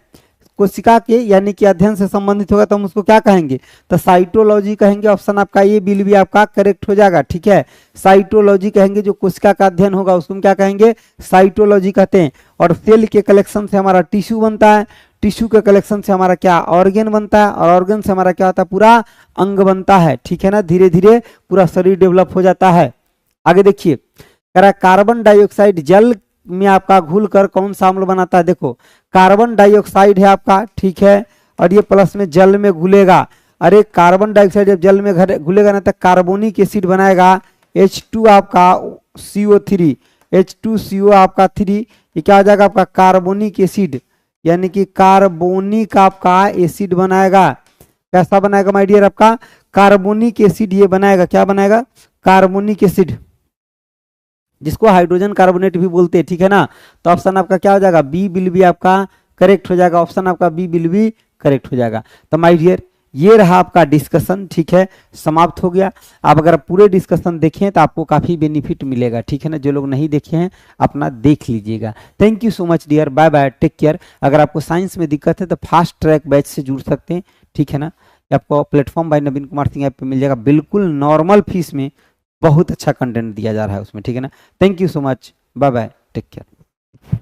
A: कोशिका के यानी कि अध्ययन से संबंधित होगा तो हम उसको क्या कहेंगे, तो साइटोलॉजी कहेंगे। ऑप्शन आपका ये बिल भी आपका करेक्ट हो जाएगा। ठीक है, साइटोलॉजी कहेंगे, जो कोशिका का अध्ययन होगा उसको हम क्या कहेंगे, साइटोलॉजी कहते हैं। और सेल के कलेक्शन से हमारा टिश्यू बनता है, टिश्यू के कलेक्शन से हमारा क्या, ऑर्गन बनता है, और ऑर्गन से हमारा क्या होता है, पूरा अंग बनता है। ठीक है ना, धीरे धीरे पूरा शरीर डेवलप हो जाता है। आगे देखिए, कह रहा है कार्बन डाइऑक्साइड जल में आपका घुलकर कौन सा अम्ल बनाता है। देखो कार्बन डाइऑक्साइड है आपका, ठीक है, और ये प्लस में जल में घुलेगा। अरे कार्बन डाइऑक्साइड जब जल में घुलेगा ना तो कार्बोनिक एसिड बनाएगा, H2 आपका CO3, H2CO आपका 3, ये क्या हो जाएगा आपका कार्बोनिक एसिड, यानी कि कार्बोनिक आपका एसिड बनाएगा। कैसा बनाएगा माय डियर, आपका कार्बोनिक एसिड ये बनाएगा। क्या बनाएगा, कार्बोनिक एसिड, जिसको हाइड्रोजन कार्बोनेट भी बोलते हैं। ठीक है ना, तो ऑप्शन आपका क्या हो जाएगा, बी बिल भी आपका करेक्ट हो जाएगा। ऑप्शन आपका बी बिल भी करेक्ट हो जाएगा। तो माय डियर ये रहा आपका डिस्कशन। ठीक है, समाप्त हो गया। आप अगर पूरे डिस्कशन देखें तो आपको काफी बेनिफिट मिलेगा। ठीक है ना, जो लोग नहीं देखे हैं अपना देख लीजिएगा। Thank you so much dear, bye bye, take care. अगर आपको साइंस में दिक्कत है तो फास्ट ट्रैक बैच से जुड़ सकते हैं। ठीक है ना, आपको प्लेटफॉर्म बाय नवीन कुमार सिंह ऐप पे मिल जाएगा, बिल्कुल नॉर्मल फीस में बहुत अच्छा कंटेंट दिया जा रहा है उसमें। ठीक है ना, thank you so much, bye bye, take care.